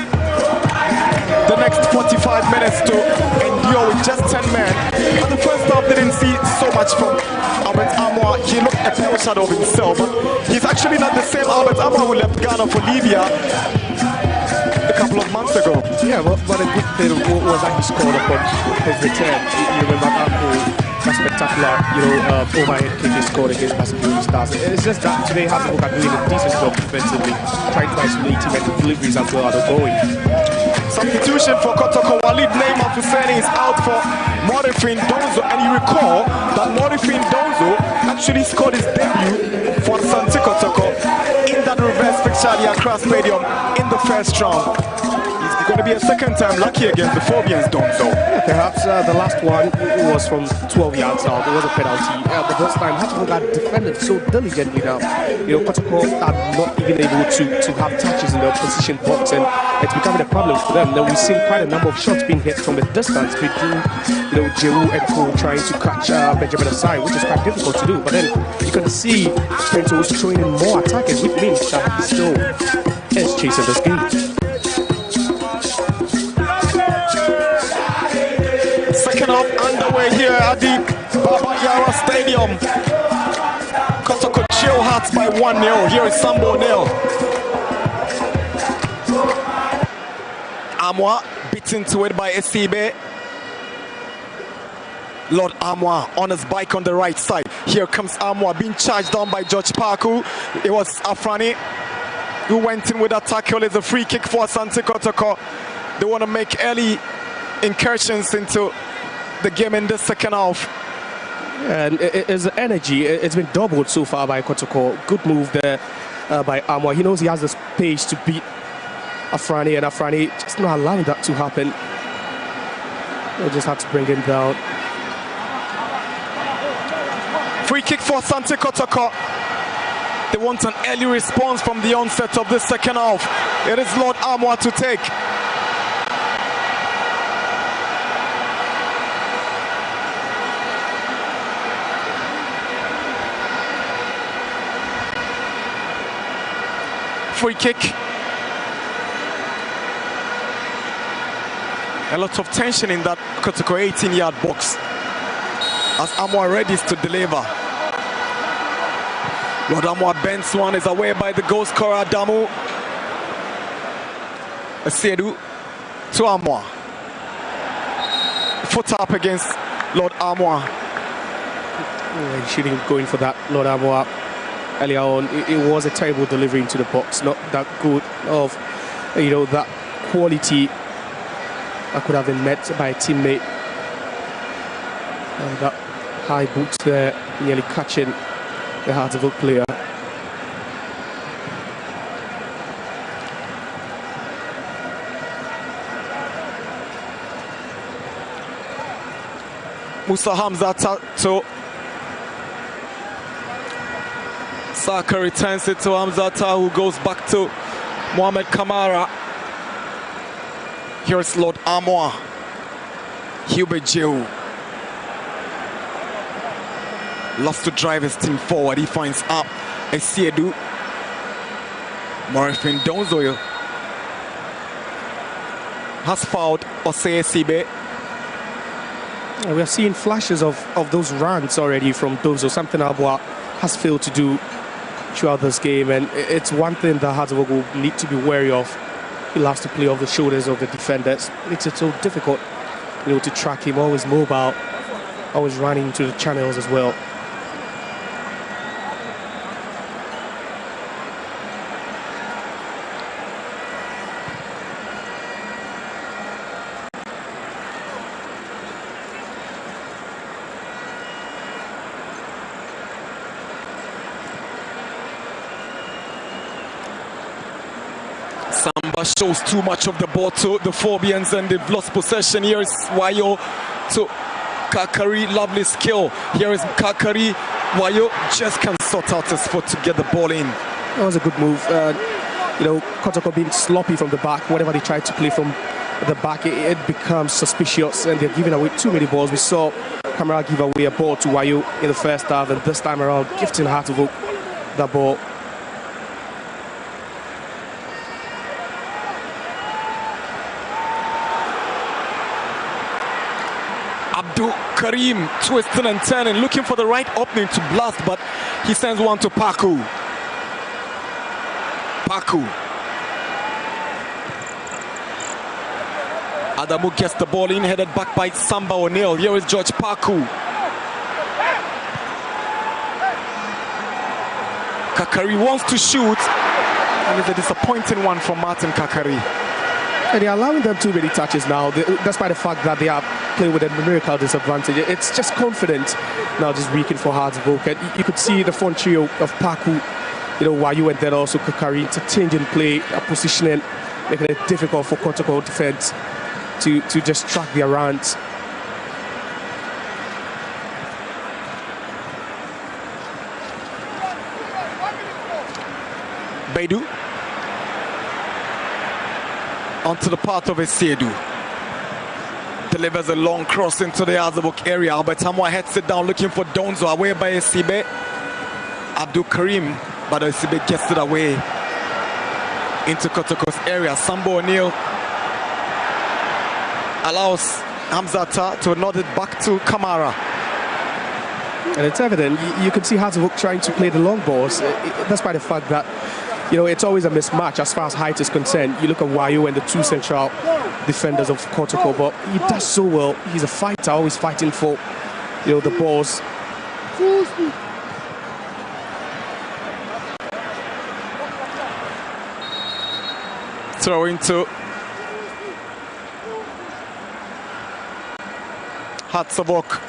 the next 45 minutes to endure with just 10 men. But the first half, they didn't see so much from Albert Amoah. He looked a pale shadow of himself, but he's actually not the same Albert Amoah who left Ghana for Libya a couple of months ago. Yeah, but a good thing was that he scored upon his return. You remember that goal, that spectacular, overhead kick he scored against Barcelona Stars. It's just that today Hasselhoff are doing a decent job defensively, trying to isolate him, and the deliveries as well are going. Substitution for Kotoko. Walid Neymar Fuseni is out for Morifin Donzo, and you recall that Morifin Donzo actually scored his debut for Asante Kotoko in that reverse fixture at the Accra Stadium in the first round. He's going to be a second time lucky against the Phobians, Donzo. Yeah, perhaps the last one was from 12 yards out. It was a penalty. But this time, Hasselhoff had defended so diligently now. Kotoko are not even able to have touches in the opposition box, and it's becoming a problem for them. Now we've seen quite a number of shots being hit from a distance between Jewu and Cole trying to catch Benjamin aside, which is quite difficult to do. But then you can see Pinto was throwing in more attackers, which means that he still is chasing this game. Second half underway here at the Baba Yara Stadium. Kotoko chill Hearts by 1-0. Here is Sambo nil. Amoah beaten to it by Esibe. Lord Amoah on his bike on the right side. Here comes Amoah being charged down by George Parku. It was Afrani who went in with a tackle. It's a free kick for Asante Kotoko. They want to make early incursions into the game in the second half. And his energy, it's been doubled so far by Kotoko. Good move there by Amoah. He knows he has the space to beat Afrani, and Afrani just not allowing that to happen. They just have to bring him down. Free kick for Asante Kotoko. They want an early response from the onset of the second half. It is Lord Amoah to take. Free kick. A lot of tension in that Kotoko 18-yard box as Amoah readies to deliver. Lord Amoah bends one, is away by the goal scorer Damu. Asiedu to Amoah. Foot up against Lord Amoah. Oh, he shouldn't go in for that, Lord Amoah. Earlier on, it was a terrible delivery into the box, not that good of, that quality that could have been met by a teammate. And that high boot there, nearly catching the heart of a player. Musa Hamza to Saka, returns it to Hamzata, who goes back to Mohamed Kamara. Here's Lord Amoah. Hubert Jewu loves to drive his team forward. He finds up Esiedu. Morifin Donzo has fouled Osei Sibe. We are seeing flashes of those runs already from Donzo, something Amoah has failed to do throughout this game, and it's one thing that Hasselhoff will need to be wary of. He loves to play off the shoulders of the defenders. Makes it so difficult, to track him. Always mobile, always running into the channels as well. Samba Aba shows too much of the ball to the Phobians and they've lost possession. Here is Wayo to Kakari, lovely skill. Here is Kakari. Wayo just can sort out his foot to get the ball in. That was a good move. Kotoko being sloppy from the back. Whatever they try to play from the back, it becomes suspicious and they're giving away too many balls. We saw Kamara give away a ball to Wayo in the first half, and this time around gifting Hartlepool that ball. Abdul Karim twisting and turning, looking for the right opening to blast, but he sends one to Paku. Adamu gets the ball in, headed back by Samba O'Neill. Here is George Paku. Kakari wants to shoot, and it's a disappointing one from Martin Kakari. And they're allowing them too many touches now, despite the fact that they are playing with a numerical disadvantage. It's just confident now, just reeking for Hartlepool. You could see the front trio of Paku, Wayu, and then also Kakari interchanging play, positioning, making it difficult for Kotoko defense to just track their runs. Baidu onto the path of Esiedu. Delivers a long cross into the Azabuk area. Albert Hamwa heads it down looking for Donzo, away by Esibe. Abdul Karim, but Esibe gets it away into Kotoko's area. Sambo O'Neill allows Hamzata to nod it back to Kamara. And it's evident, you can see Hartlepool trying to play the long balls, despite the fact that it's always a mismatch as far as height is concerned. You look at Wayo and the two central defenders of Kotoko, but he does so well. He's a fighter, always fighting for, the balls. Throw into Hatzavok.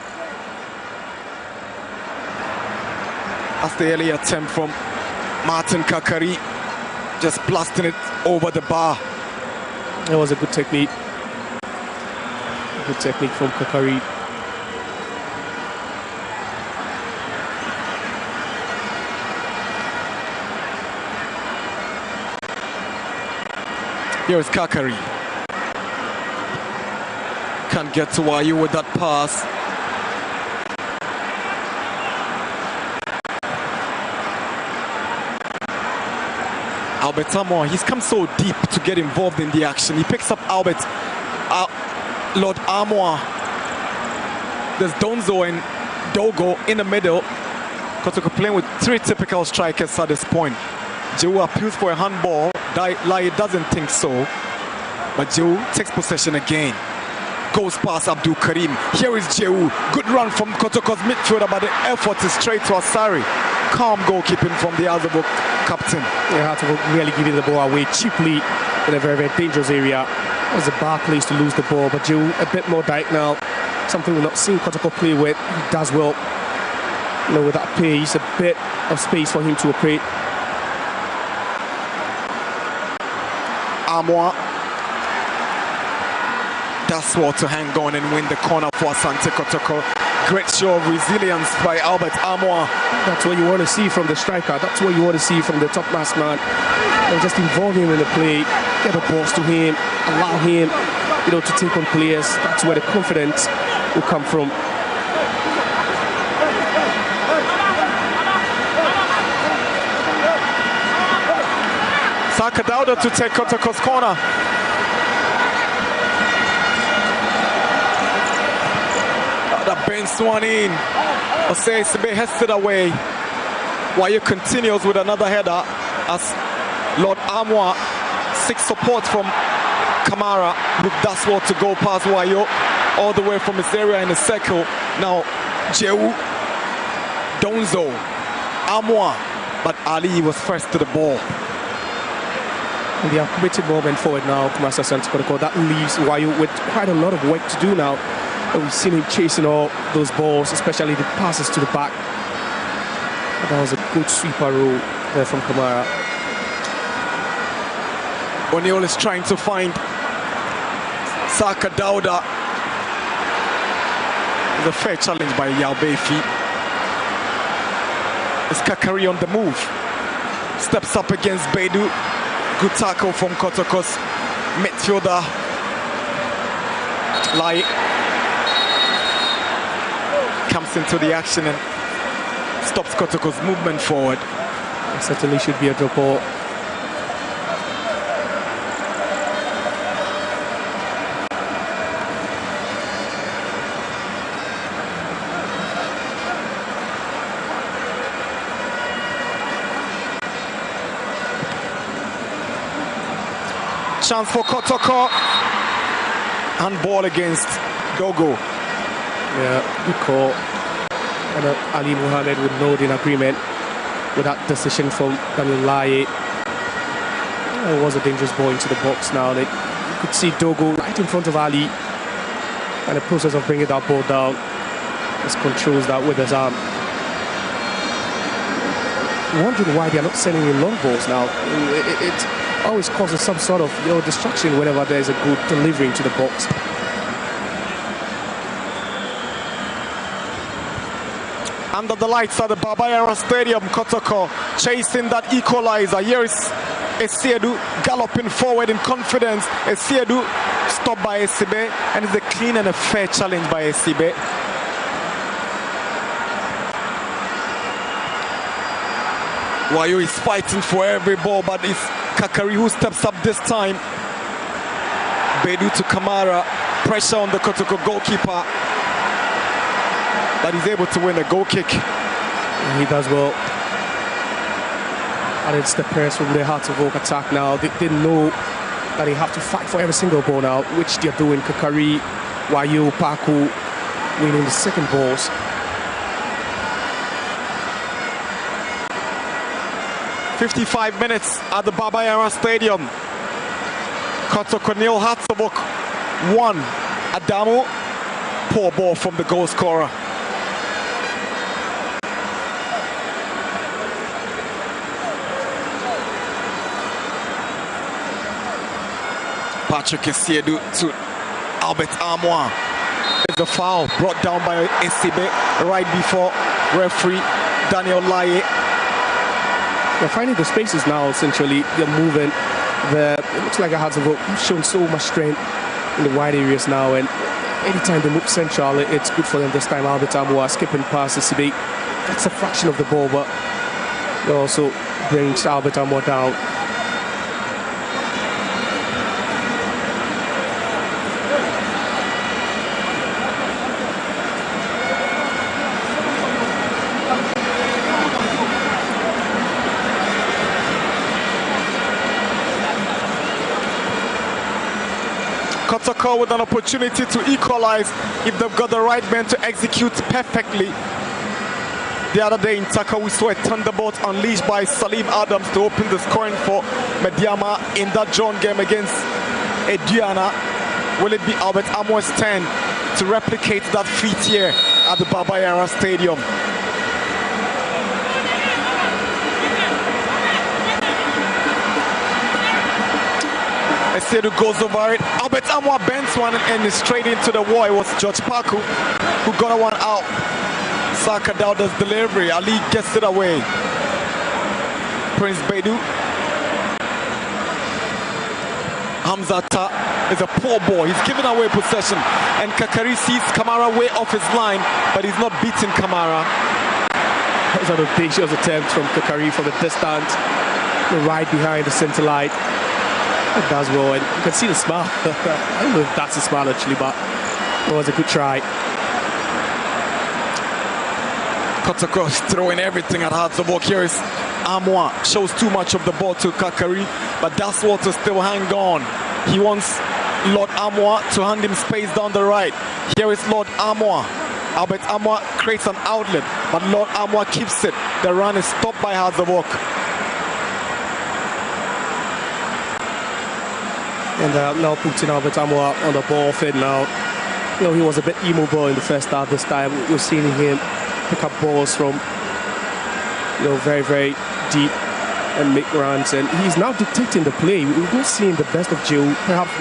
That's the early attempt from Martin Kakari, just blasting it over the bar. That was a good technique. Good technique from Kakari. Here is Kakari. Can't get to Wayu with that pass. Albert Samoa, he's come so deep to get involved in the action. He picks up Albert, Lord Amoa. There's Donzo and Dogo in the middle. Kotoko playing with three typical strikers at this point. Jehu appeals for a handball. Lai doesn't think so. But Jehu takes possession again. Goes past Abdul Karim. Here is Jehu. Good run from Kotoko's midfielder, but the effort is straight to Asari. Calm goalkeeping from the Azabuk captain. They had to really give the ball away cheaply in a very, very dangerous area. It was a bad place to lose the ball, but Jehu a bit more diagonal. Something we're not seeing Kotoko play with. He does well. With that pace, a bit of space for him to operate. Amoa does well to hang on and win the corner for Asante Kotoko. Great show of resilience by Albert Amoa. That's what you want to see from the striker. That's what you want to see from the top mass man. And just involve him in the play, get the balls to him, allow him, to take on players. That's where the confidence will come from. Saka Dauda to take Kotoko's corner. That bends one in. Osei Sibe heads it away. Wayo continues with another header as Lord Amwa seeks support from Kamara, who does well to go past Wayo all the way from his area in the circle. Now Jehu, Donzo, Amwa, but Ali was first to the ball. And they have committed moment forward now, Kumasa Santikotoko. That leaves Wayo with quite a lot of work to do now. And we've seen him chasing all those balls, especially the passes to the back. That was a good sweeper roll there from Kamara. O'Neill is trying to find Saka Dauda. It's a fair challenge by Yalbefi. It's Kakari on the move. Steps up against Bedu. Good tackle from Kotoko's midfielder. Lai comes into the action and stops Kotoko's movement forward. It certainly should be a drop ball. Chance for Kotoko. And ball against Dogo. Yeah, good call. And Ali Mohammed would nod in agreement with that decision from Daniel Lai. It was a dangerous ball into the box now. You could see Dogo right in front of Ali. And the process of bringing that ball down, just controls that with his arm. Wondering why they're not sending in long balls now. It always causes some sort of distraction whenever there's a good delivery into the box. Under the lights at the Baba Yara Stadium, Kotoko chasing that equalizer. Here is Esiedu galloping forward in confidence. Esiedu stopped by Esibe, and it's a clean and a fair challenge by Esibe. Wayo is fighting for every ball, but it's Kakari who steps up this time. Bedu to Kamara, pressure on the Kotoko goalkeeper, but he's able to win a goal kick. He does well. And it's the press from the Hearts of Oak attack now. They know that they have to fight for every single ball now, which they're doing. Kakari, Wayo, Paku winning the second balls. "55 minutes at the Baba Yara Stadium. Kotoko nil, Hearts of Oak 1. Adamu, poor ball from the goal scorer. Patrick Esiedu to Albert Amoa. It's a foul brought down by Esibe right before referee Daniel Lai. They're finding the spaces now, essentially. They're moving. It looks like Hearts of Oak shown so much strength in the wide areas now, and anytime they move central, it's good for them this time. Albert Amoa skipping past Esibe. That's a fraction of the ball, but it also brings Albert Amoa down. Kotoko with an opportunity to equalize if they've got the right men to execute perfectly. The other day in Taka, we saw a thunderbolt unleashed by Salim Adams to open the scoring for Mediama in that John game against Ediana. Will it be Albert Amoa's turn to replicate that feat here at the Baba Yara Stadium? Esiedu goes over it. Albert Amoa bends one and is straight into the wall. It was George Paku who got one out. Saka Dauda's delivery. Ali gets it away. Prince Bedu. Hamzata is a poor ball. He's given away possession. And Kakari sees Kamara way off his line, but he's not beating Kamara. That was an audacious attempt from Kakari from the distance. Right behind the centre line. It does well, and you can see the smile. I don't know if that's a smile actually, but it was a good try. Kotoko throwing everything at Hearts of Oak. Here is Amoa. Shows too much of the ball to Kakari, but that's what to still hang on. He wants Lord Amoa to hand him space down the right. Here is Lord Amoa. Albert Amoa creates an outlet, but Lord Amoa keeps it. The run is stopped by Hearts of Oak. And now putting Albert Amoa on the ball field now. He was a bit immobile in the first half this time. We're seeing him pick up balls from, very, very deep. and make runs, and he's now dictating the play. We've not seen the best of Joe, perhaps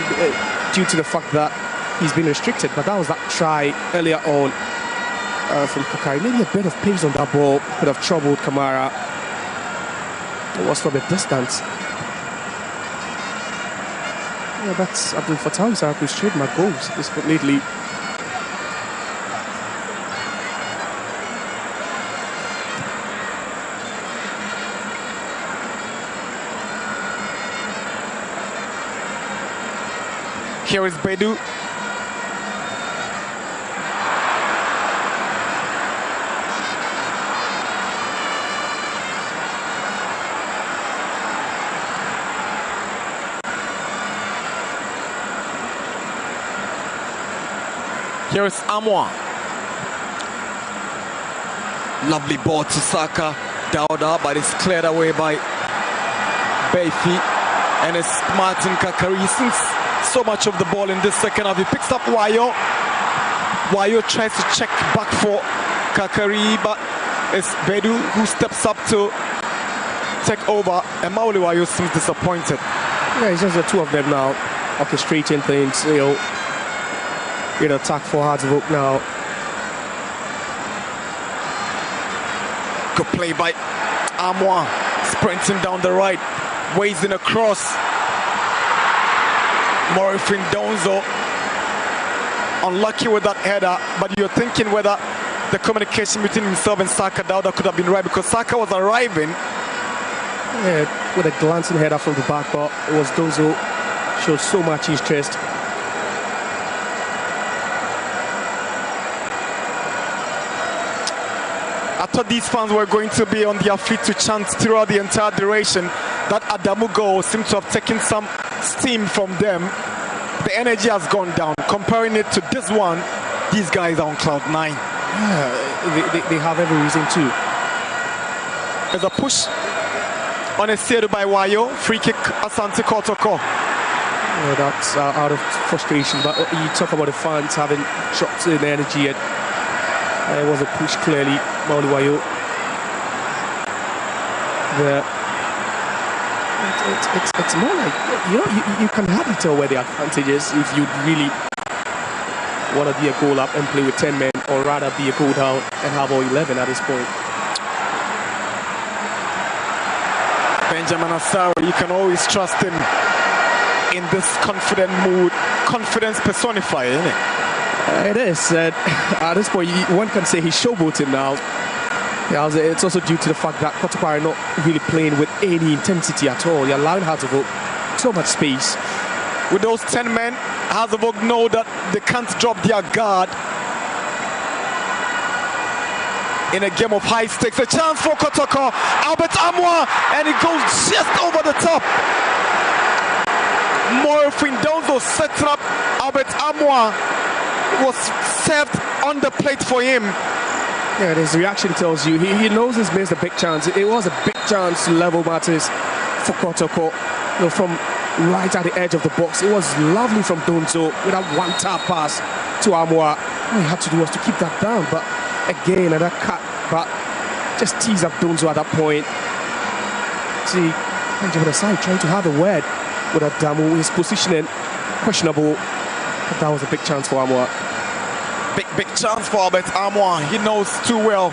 due to the fact that he's been restricted, but that was that try earlier on from Kakari. Maybe a bit of pace on that ball could have troubled Kamara. It was from a distance. Yeah, that's Abdul Fattah who's trademark goals this lately. Here is Bedu. Here is Amwa. Lovely ball to Saka. Dauda, but it's cleared away by Bayfi. And it's Martin Kakari. Since so much of the ball in this second half, he picks up Wayo. Wayo tries to check back for Kakari, but it's Bedu who steps up to take over. And Mauli Wayo seems disappointed. Yeah, it's just the two of them now orchestrating things, in attack for Hartlepool now. Good play by Amwa, sprinting down the right, waving across. Morifin Donzo unlucky with that header, but you're thinking whether the communication between himself and Saka Dauda could have been right, because Saka was arriving. Yeah, with a glancing header from the back, but it was Donzo showed so much interest. I thought these fans were going to be on their feet to chant throughout the entire duration. That Adamu goal seemed to have taken some steam from them. The energy has gone down. Comparing it to this one, these guys are on cloud 9. Yeah, they have every reason to. There's a push on a steer by Wayo. Free kick, Asante Kotoko. Yeah, that's out of frustration. But you talk about the fans having dropped in energy. It was a push clearly, Mauli Wayo. It's more like, you can hardly tell where the advantage is if you really want to be a goal up and play with 10 men, or rather be a goal down and have all 11 at this point. Benjamin Asaro, you can always trust him in this confident mood. Confidence personified, isn't it? It is. At this point, one can say he's showboating now. Yeah, it's also due to the fact that Kotoko are not really playing with any intensity at all. They're allowing Hartlepool so much space. With those 10 men, Hartlepool know that they can't drop their guard in a game of high stakes. A chance for Kotoko. Albert Amwa, and it goes just over the top. Morifin Donzo sets up Albert Amwa. Was served on the plate for him. Yeah, his reaction tells you he knows he's missed a big chance. It was a big chance to level matters for Kotoko. From right at the edge of the box, it was lovely from Donzo with that one tap pass to Amwa. All he had to do was to keep that down, but again, another cut, but just tease up Donzo at that point. See, Benjamin Asai trying to have a word with Adamu. His positioning questionable. But that was a big chance for Amwa. Big chance for Albert Amwa. He knows too well.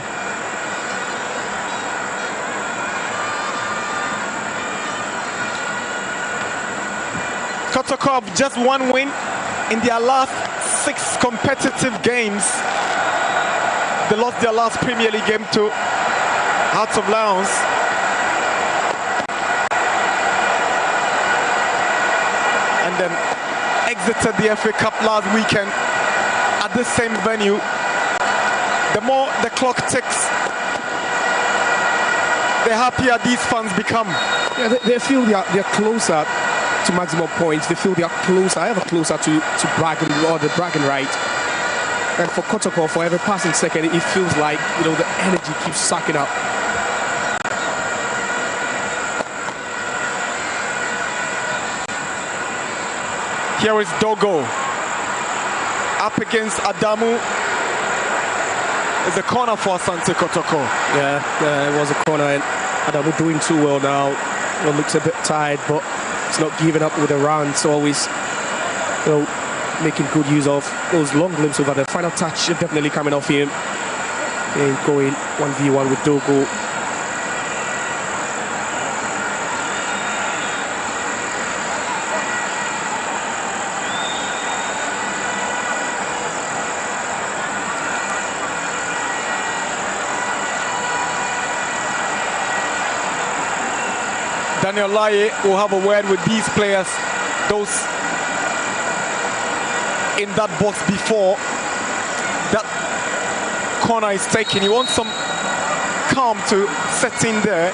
Kotoko have just one win in their last 6 competitive games. They lost their last Premier League game to Hearts of Lions. And then exited the FA Cup last weekend at this same venue. The more the clock ticks, the happier these fans become. Yeah, they feel they're closer to maximum points. They feel they are closer, ever closer to bragging, or the bragging right. And for Kotoko, for every passing second, it feels like the energy keeps sucking up. Here is Dogo up against Adamu. It's a corner for Asante Kotoko. Yeah, it was a corner, and Adamu doing too well now. looks a bit tired, but he's not giving up with the runs. Always, making good use of those long glimpses over the final touch. Definitely coming off him and going 1v1 with Dogo. Daniel Laye will have a word with these players, those in that box before that corner is taken. He wants some calm to set in there.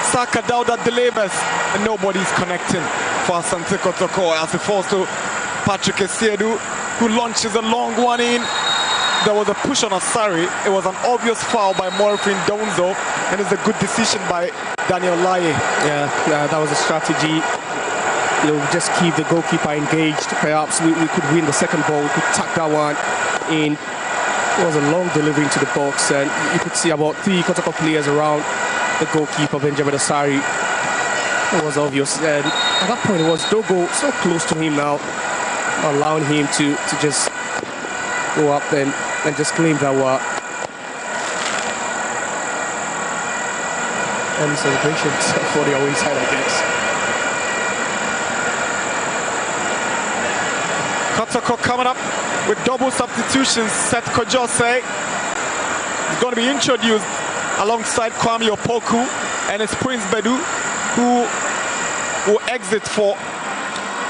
Saka Dauda delivers and nobody's connecting for Asante Kotoko as it falls to Patrick Esiedu, who launches a long one in. There was a push on Asari. It was an obvious foul by Morfin Donzo, and it's a good decision by Daniel Laye. Yeah, that was a strategy. Just keep the goalkeeper engaged. Perhaps we could win the second ball. We could tuck that one in. It was a long delivery into the box, and you could see about 3 Kotoko players around the goalkeeper, Benjamin Asari. It was obvious. And at that point, it was Dogo so close to him now, allowing him to just go up and just claim that one. And celebrations for the away side, I guess. Kotoko coming up with double substitutions. Seth Kojose is going to be introduced alongside Kwame Opoku, and it's Prince Bedu who will exit for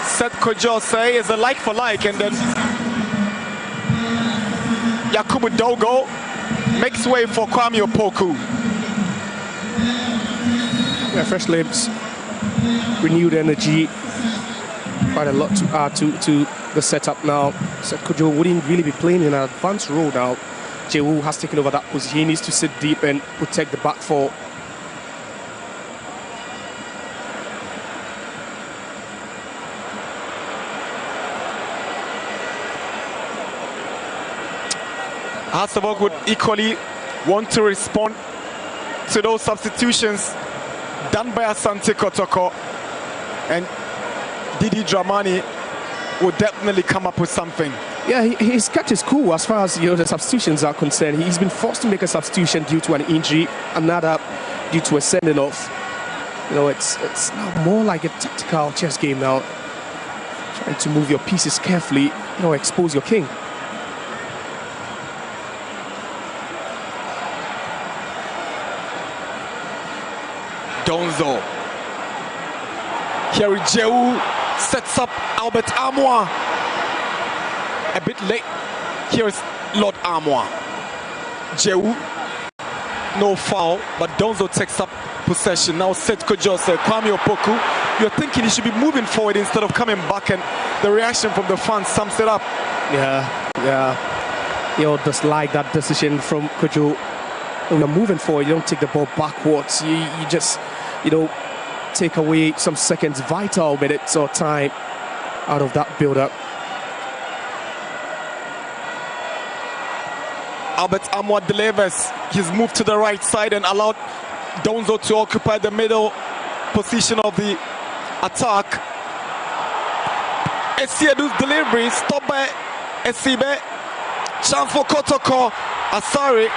Seth Kojose. Is a like for like, and then Yakubu Dogo makes way for Kwame Opoku. Yeah, fresh limbs, renewed energy, quite a lot to add to the setup now. Seth Kojo wouldn't really be playing in an advanced role now. Jewu has taken over that position. He needs to sit deep and protect the back four. Hasselborg would equally want to respond to those substitutions done by Asante Kotoko, and Didi Dramani will definitely come up with something. Yeah, he's kept his cool as far as the substitutions are concerned. He's been forced to make a substitution due to an injury, another due to a sending off. It's now more like a tactical chess game now, trying to move your pieces carefully, expose your king. Donzo. Here Jewu sets up Albert Amoa. A bit late. Here is Lord Amoa. Jewu, no foul, but Donzo takes up possession. Now Seth Kojose, Kwame Opoku. You're thinking he should be moving forward instead of coming back, and the reaction from the fans sums it up. Yeah. Just like that decision from Kojo. When you're moving forward, you don't take the ball backwards. You just, take away some seconds, vital minutes or time out of that build-up. Albert Amoa delivers. He's moved to the right side and allowed Donzo to occupy the middle position of the attack. Esiedu's delivery stopped by Esibe. Chance for Kotoko. Asari.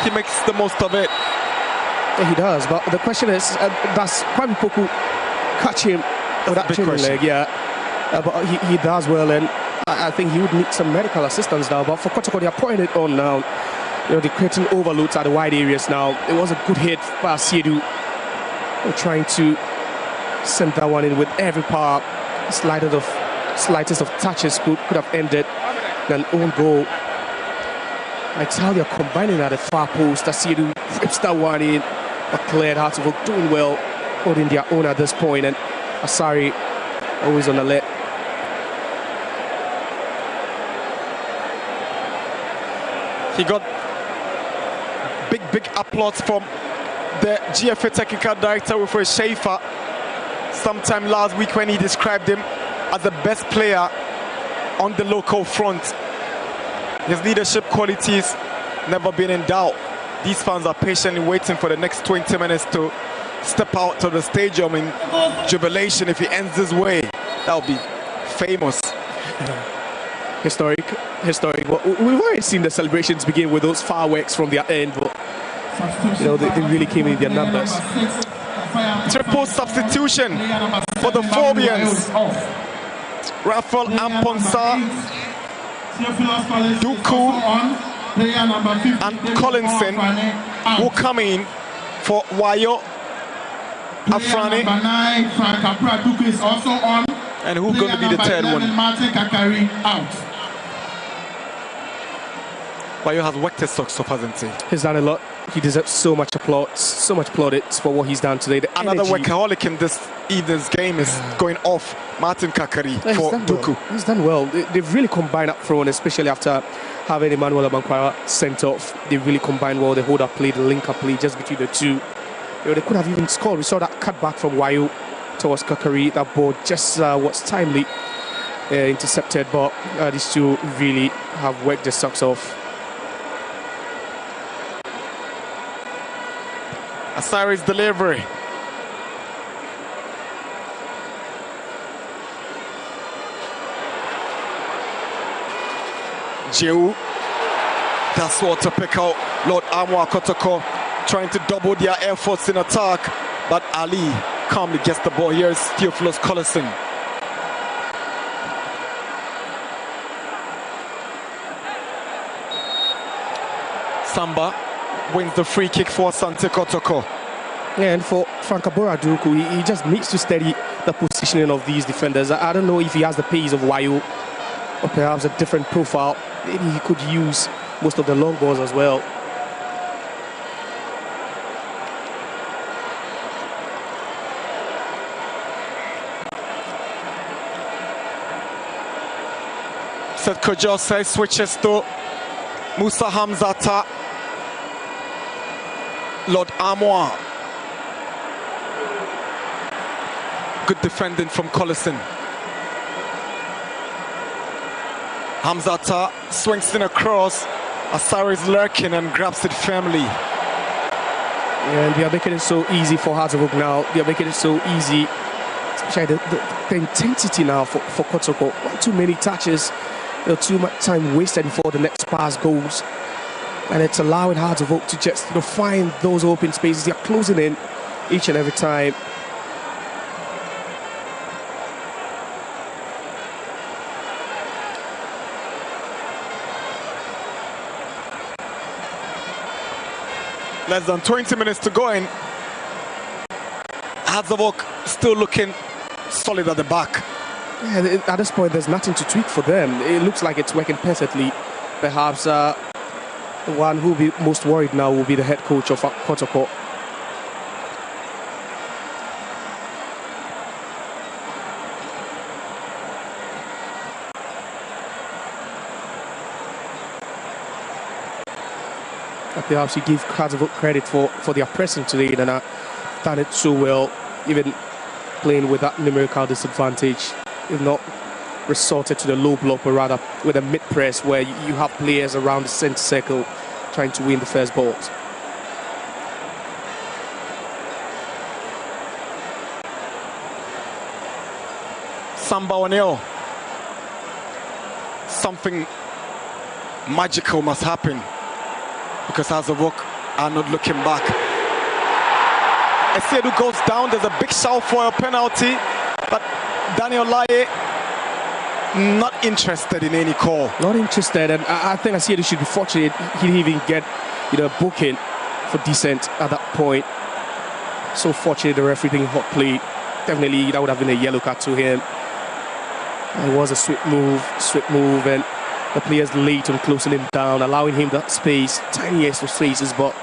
He makes the most of it. Yeah, he does, but the question is, does Kwame Opoku catch him with that training leg? Yeah, but he does well, and I think he would need some medical assistance now. But for Kotoko, they're putting it on now. They're creating overloads at the wide areas now. It was a good hit by Asiedu. They're trying to send that one in with every power. Slightest of touches could have ended an own goal. Like how they're combining at the far post. Asiedu rips that one in, but cleared Hartlepool doing well, holding their own at this point, and Asari always on alert. He got big applause from the GFA technical director, Wilfred Schaefer, sometime last week when he described him as the best player on the local front. His leadership qualities never been in doubt. These fans are patiently waiting for the next 20 minutes to step out of the stadium in jubilation if he ends this way. That would be famous. Historic. Well, we've already seen the celebrations begin with those fireworks from their end, but they really came in their numbers. Triple substitution for the Phobians. Rafael Amponsa, Duku, and Collinson will come in for Wayo Afrani. Is also on. And who's going to be the third one? Wayo has worked his socks off, hasn't he? He's done a lot. He deserves so much plaudits for what he's done today. Another workaholic in this evening's game is going off, Martin Kakari for Duku. Well. He's done well. They've really combined up front, especially after having Emmanuel Abankwara sent off. They really combined well. The hold-up play, the link-up play just between the two. They could have even scored. We saw that cutback from Wayo towards Kakari. That ball just was timely intercepted, but these two really have worked their socks off. Asari's delivery. Jehu. That's what to pick out. Lord Amwa Kotoko trying to double their efforts in attack, but Ali calmly gets the ball. Here's Theophilus Collison. Samba wins the free kick for Asante Kotoko. Yeah, and for Frankabora Duku, he just needs to steady the positioning of these defenders. I don't know if he has the pace of Wayo or perhaps a different profile. Maybe he could use most of the long balls as well. Seth Kojose switches to Musa Hamzata. Lord Amwa. Good defending from Collison. Hamzata swings in across. Asari is lurking and grabs it firmly. And they are making it so easy for Hazard now. They are making it so easy. Especially the intensity now for Kotoko. Not too many touches. Too much time wasted before the next pass goes. And it's allowing Hazard to just find those open spaces. They are closing in each and every time. Less than 20 minutes to go in. Hazard still looking solid at the back. Yeah, at this point, there's nothing to tweak for them. It looks like it's working perfectly. Perhaps the one who will be most worried now will be the head coach of Kotoko. Perhaps you give Hazard credit for their pressing today, and done it so well, even playing with that numerical disadvantage. If not resorted to the low block, but rather with a mid press where you have players around the center circle trying to win the first balls. Samba O'Neill. Something magical must happen because Hazard are not looking back. Esiedu goes down. There's a big shout for a penalty, but Daniel Laye not interested in any call. Not interested, and I think Esiedu should be fortunate he didn't even get a booking for decent at that point. So fortunate the referee didn't hot play. Definitely that would have been a yellow card to him. And it was a swift move, and the players late on closing him down, allowing him that space, tiny extra spaces, but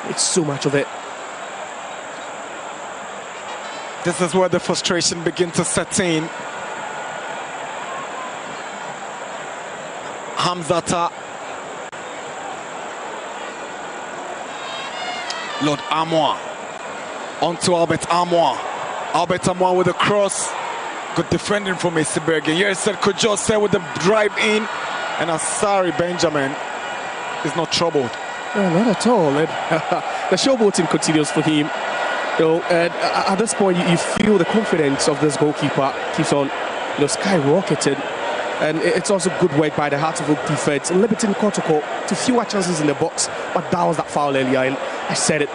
it's so much of it. This is where the frustration begins to set in. Hamzata. Lord Amwa. Onto Albert Amwa. Albert Amwa with a cross. Good defending from Bergen. Here said Kojose with the drive in. And Asari Benjamin is not troubled. No, not at all. The showboating continues for him. And at this point, you feel the confidence of this goalkeeper keeps on, skyrocketing. And it's also good work by the Hearts of Oak defense, limiting Kotoko to fewer chances in the box. But that was that foul earlier, and I said it.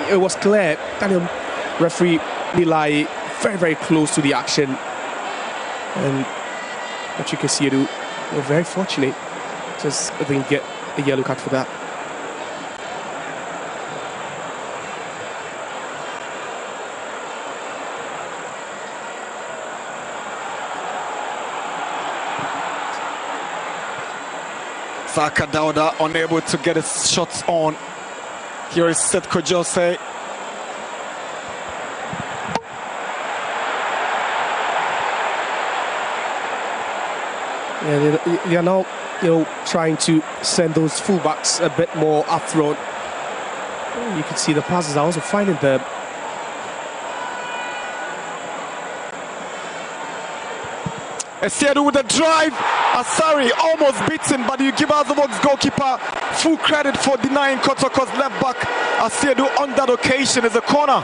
It was clear. Daniel referee Nilai very, very close to the action, and what you can see, we're very fortunate. Just I think get a yellow card for that. Saka Dauda unable to get his shots on. Here is Seth Kojose. Yeah, they are now, trying to send those fullbacks a bit more up front. You can see the passes are also finding them. Esiedu with a drive. Asari almost beaten, but you give Azovok's goalkeeper full credit for denying Kotoko's left back. Esiedu on that occasion is a corner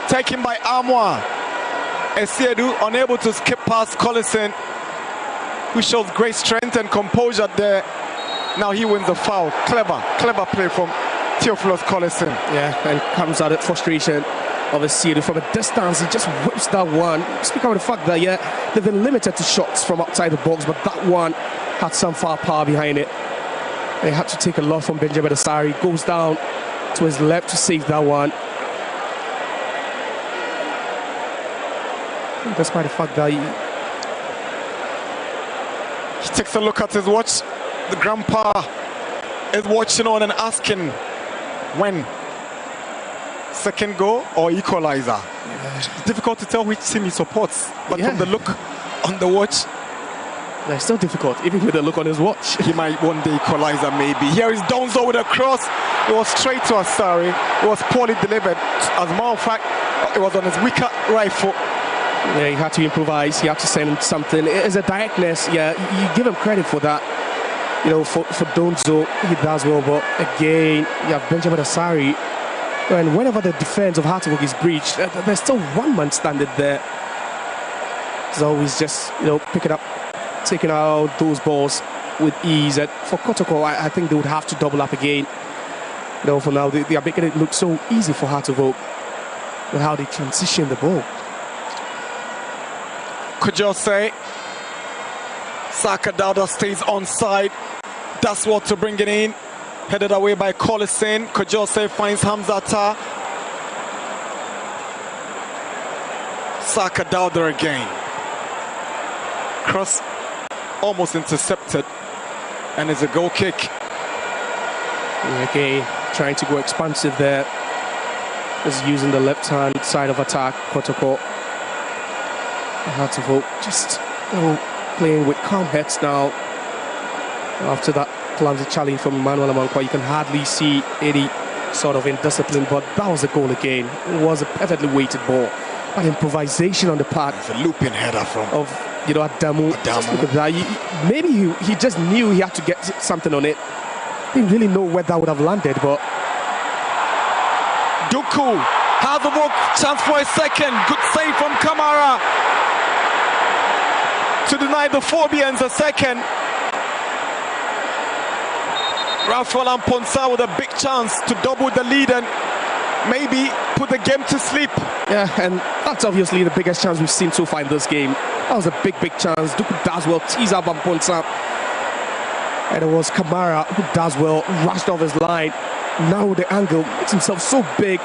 taken by Amwa. Esiedu unable to skip past Collison, who shows great strength and composure there. Now he wins the foul. Clever play from Theophilus Collison. Yeah, and comes out at frustration of Esiedu from a distance. He just whips that one. Speak of the fact that, they've been limited to shots from outside the box, but that one had some firepower behind it. They had to take a lot from Benjamin Asari. Goes down to his left to save that one. Despite the fact that he takes a look at his watch. The grandpa is watching on and asking when second goal or equalizer. It's difficult to tell which team he supports, but from the look on the watch, it's still difficult, even with the look on his watch. He might one day equalizer maybe. Here is Donzo with a cross. It was straight to Asari. It was poorly delivered. As a matter of fact, it was on his weaker right foot. Yeah, he had to improvise. He had to send something. It's a directness. Yeah, you give him credit for that. For Donzo, he does well. But again, you have Benjamin Asari. And whenever the defense of Hearts of Oak is breached, there's still one man standing there. He's always just, picking up, taking out those balls with ease. And for Kotoko, I think they would have to double up again. For now, they are making it look so easy for Hearts of Oak with how they transition the ball. Kojose. Saka Dauda stays onside. That's what to bring it in. Headed away by Collison. Kojose finds Hamzata. Saka Dauda again. Cross almost intercepted. And it's a goal kick. Again, trying to go expansive there. Just using the left-hand side of attack. Kotoko. Hearts of Oak just playing with calm heads now. After that clumsy challenge from Emmanuel Amankwa, you can hardly see any sort of indiscipline, but that was a goal again. It was a perfectly weighted ball. But improvisation on the part of a looping header from Adamu. Look at that. Maybe he just knew he had to get something on it. Didn't really know where that would have landed, but Duku has a walk, chance for a second. Good save from Kamara to deny the Phobians a second. Rafael Amponsa with a big chance to double the lead and maybe put the game to sleep. Yeah, and that's obviously the biggest chance we've seen so far in this game. That was a big chance. Duku does well, tease up Amponsa. And it was Kamara who does well, rushed off his line. Now with the angle, makes himself so big.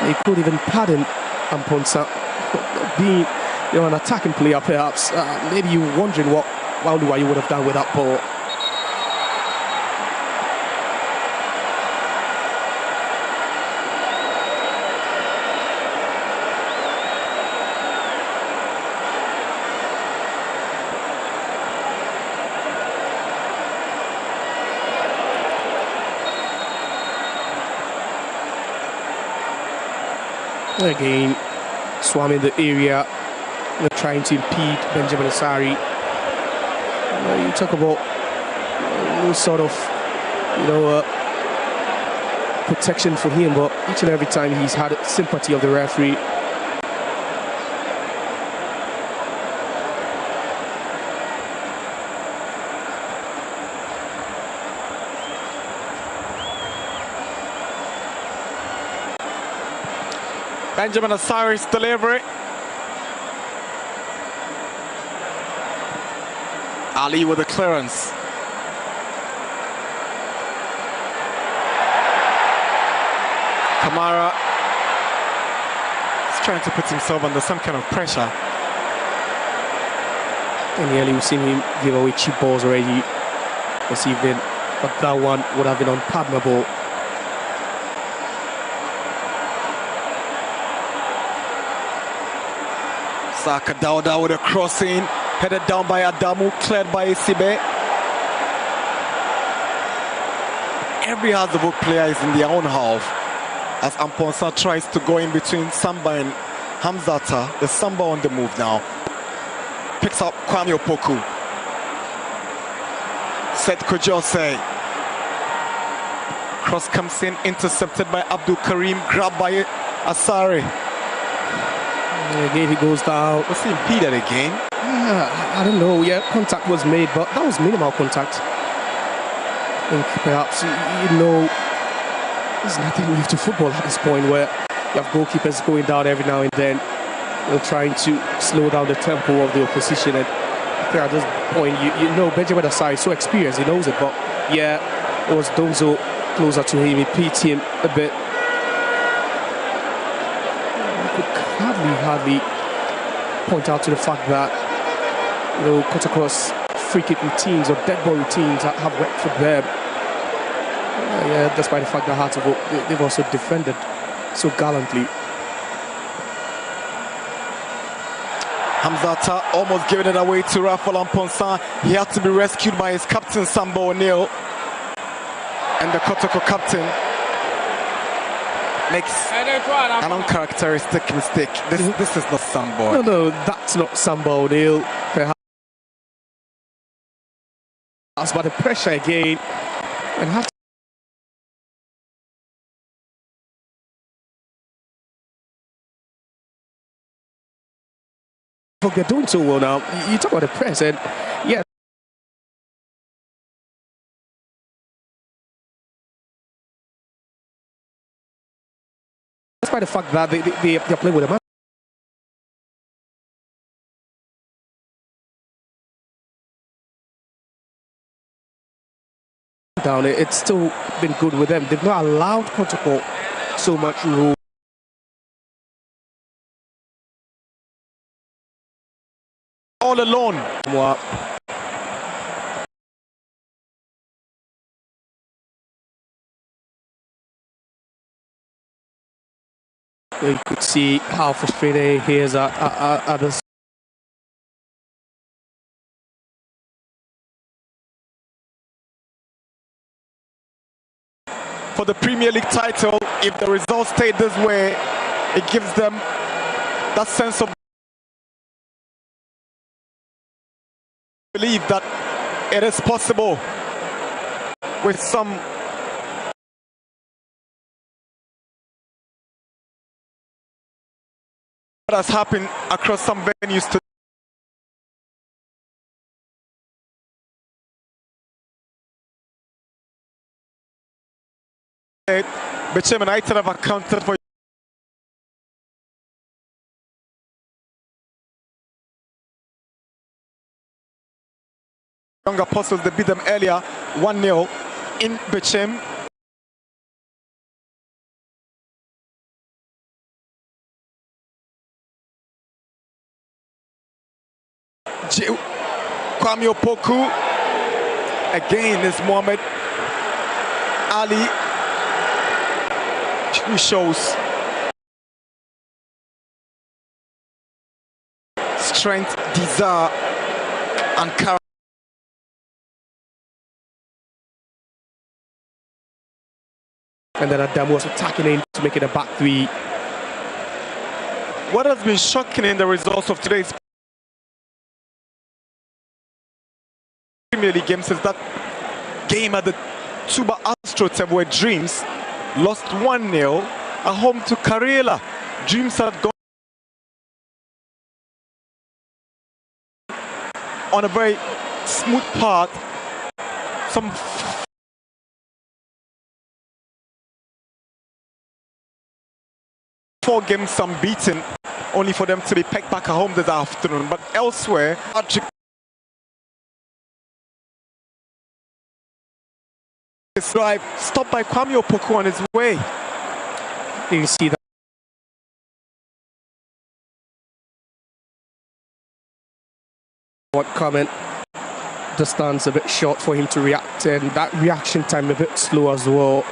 He could even pardon Amponsa being an attacking player perhaps. Maybe you're wondering what Waluwa would have done with that ball. Again, swarming the area, trying to impede Benjamin Asari. You talk about sort of, protection for him, but each and every time he's had sympathy of the referee. Benjamin Asari's delivery. Ali with the clearance. Kamara is trying to put himself under some kind of pressure. And nearly we've seen him give away cheap balls already this evening, but that one would have been unpardonable. Saka Dauda with a crossing, headed down by Adamu, cleared by Isibe. Every Hazard player is in their own half as Amponsa tries to go in between Samba and Hamzata. The Samba on the move now. Picks up Kwame Opoku. Seth Kojose. Cross comes in, intercepted by Abdul Karim, grabbed by Asare. Again, he goes down. Was he impeded again? I don't know. Yeah, contact was made, but that was minimal contact. I think perhaps, you know, there's nothing new to football at this point where you have goalkeepers going down every now and then, you know, trying to slow down the tempo of the opposition. And I think at this point, you know, Benjamin Asai is so experienced, he knows it. But yeah, it was Donzo closer to him. He beat him a bit. Hardly point out to the fact that, you know, Kotoko's free kick routines or dead ball routines have worked for them. Yeah, despite the fact that Hartlepool, they've also defended so gallantly. Hamzata almost giving it away to Rafael Amponsa. He had to be rescued by his captain Sambo O'Neill, and the Kotoko captain makes an uncharacteristic mistake. This is not Sambo. No, that's not Sambo O'Neill. Perhaps, but the pressure again, and they're doing so well now. You talk about the press, and yeah. Despite the fact that they're playing with a man. Down, it's still been good with them. They've not allowed Kotoko so much room. All alone. What? You could see how frustrated he is at this. For the Premier League title, if the results stay this way, it gives them that sense of belief that it is possible with some that has happened across some venues today. Bechem United have accounted for Young Apostles. They beat them earlier 1-0 in Bechem. Kwame Opoku again is Mohamed Ali, who shows strength, desire and character. And then Adam was attacking in to make it a back three. What has been shocking in the results of today's Premier League games is that game at the Tuba Astro were dreams. lost 1-0 at home to Karela. Dreams had gone on a very smooth path. Some 4 games unbeaten, only for them to be pegged back at home this afternoon. But elsewhere, this drive stopped by Kwame Opoku on his way. You see that. What comment? The stands a bit short for him to react, and that reaction time a bit slow as well.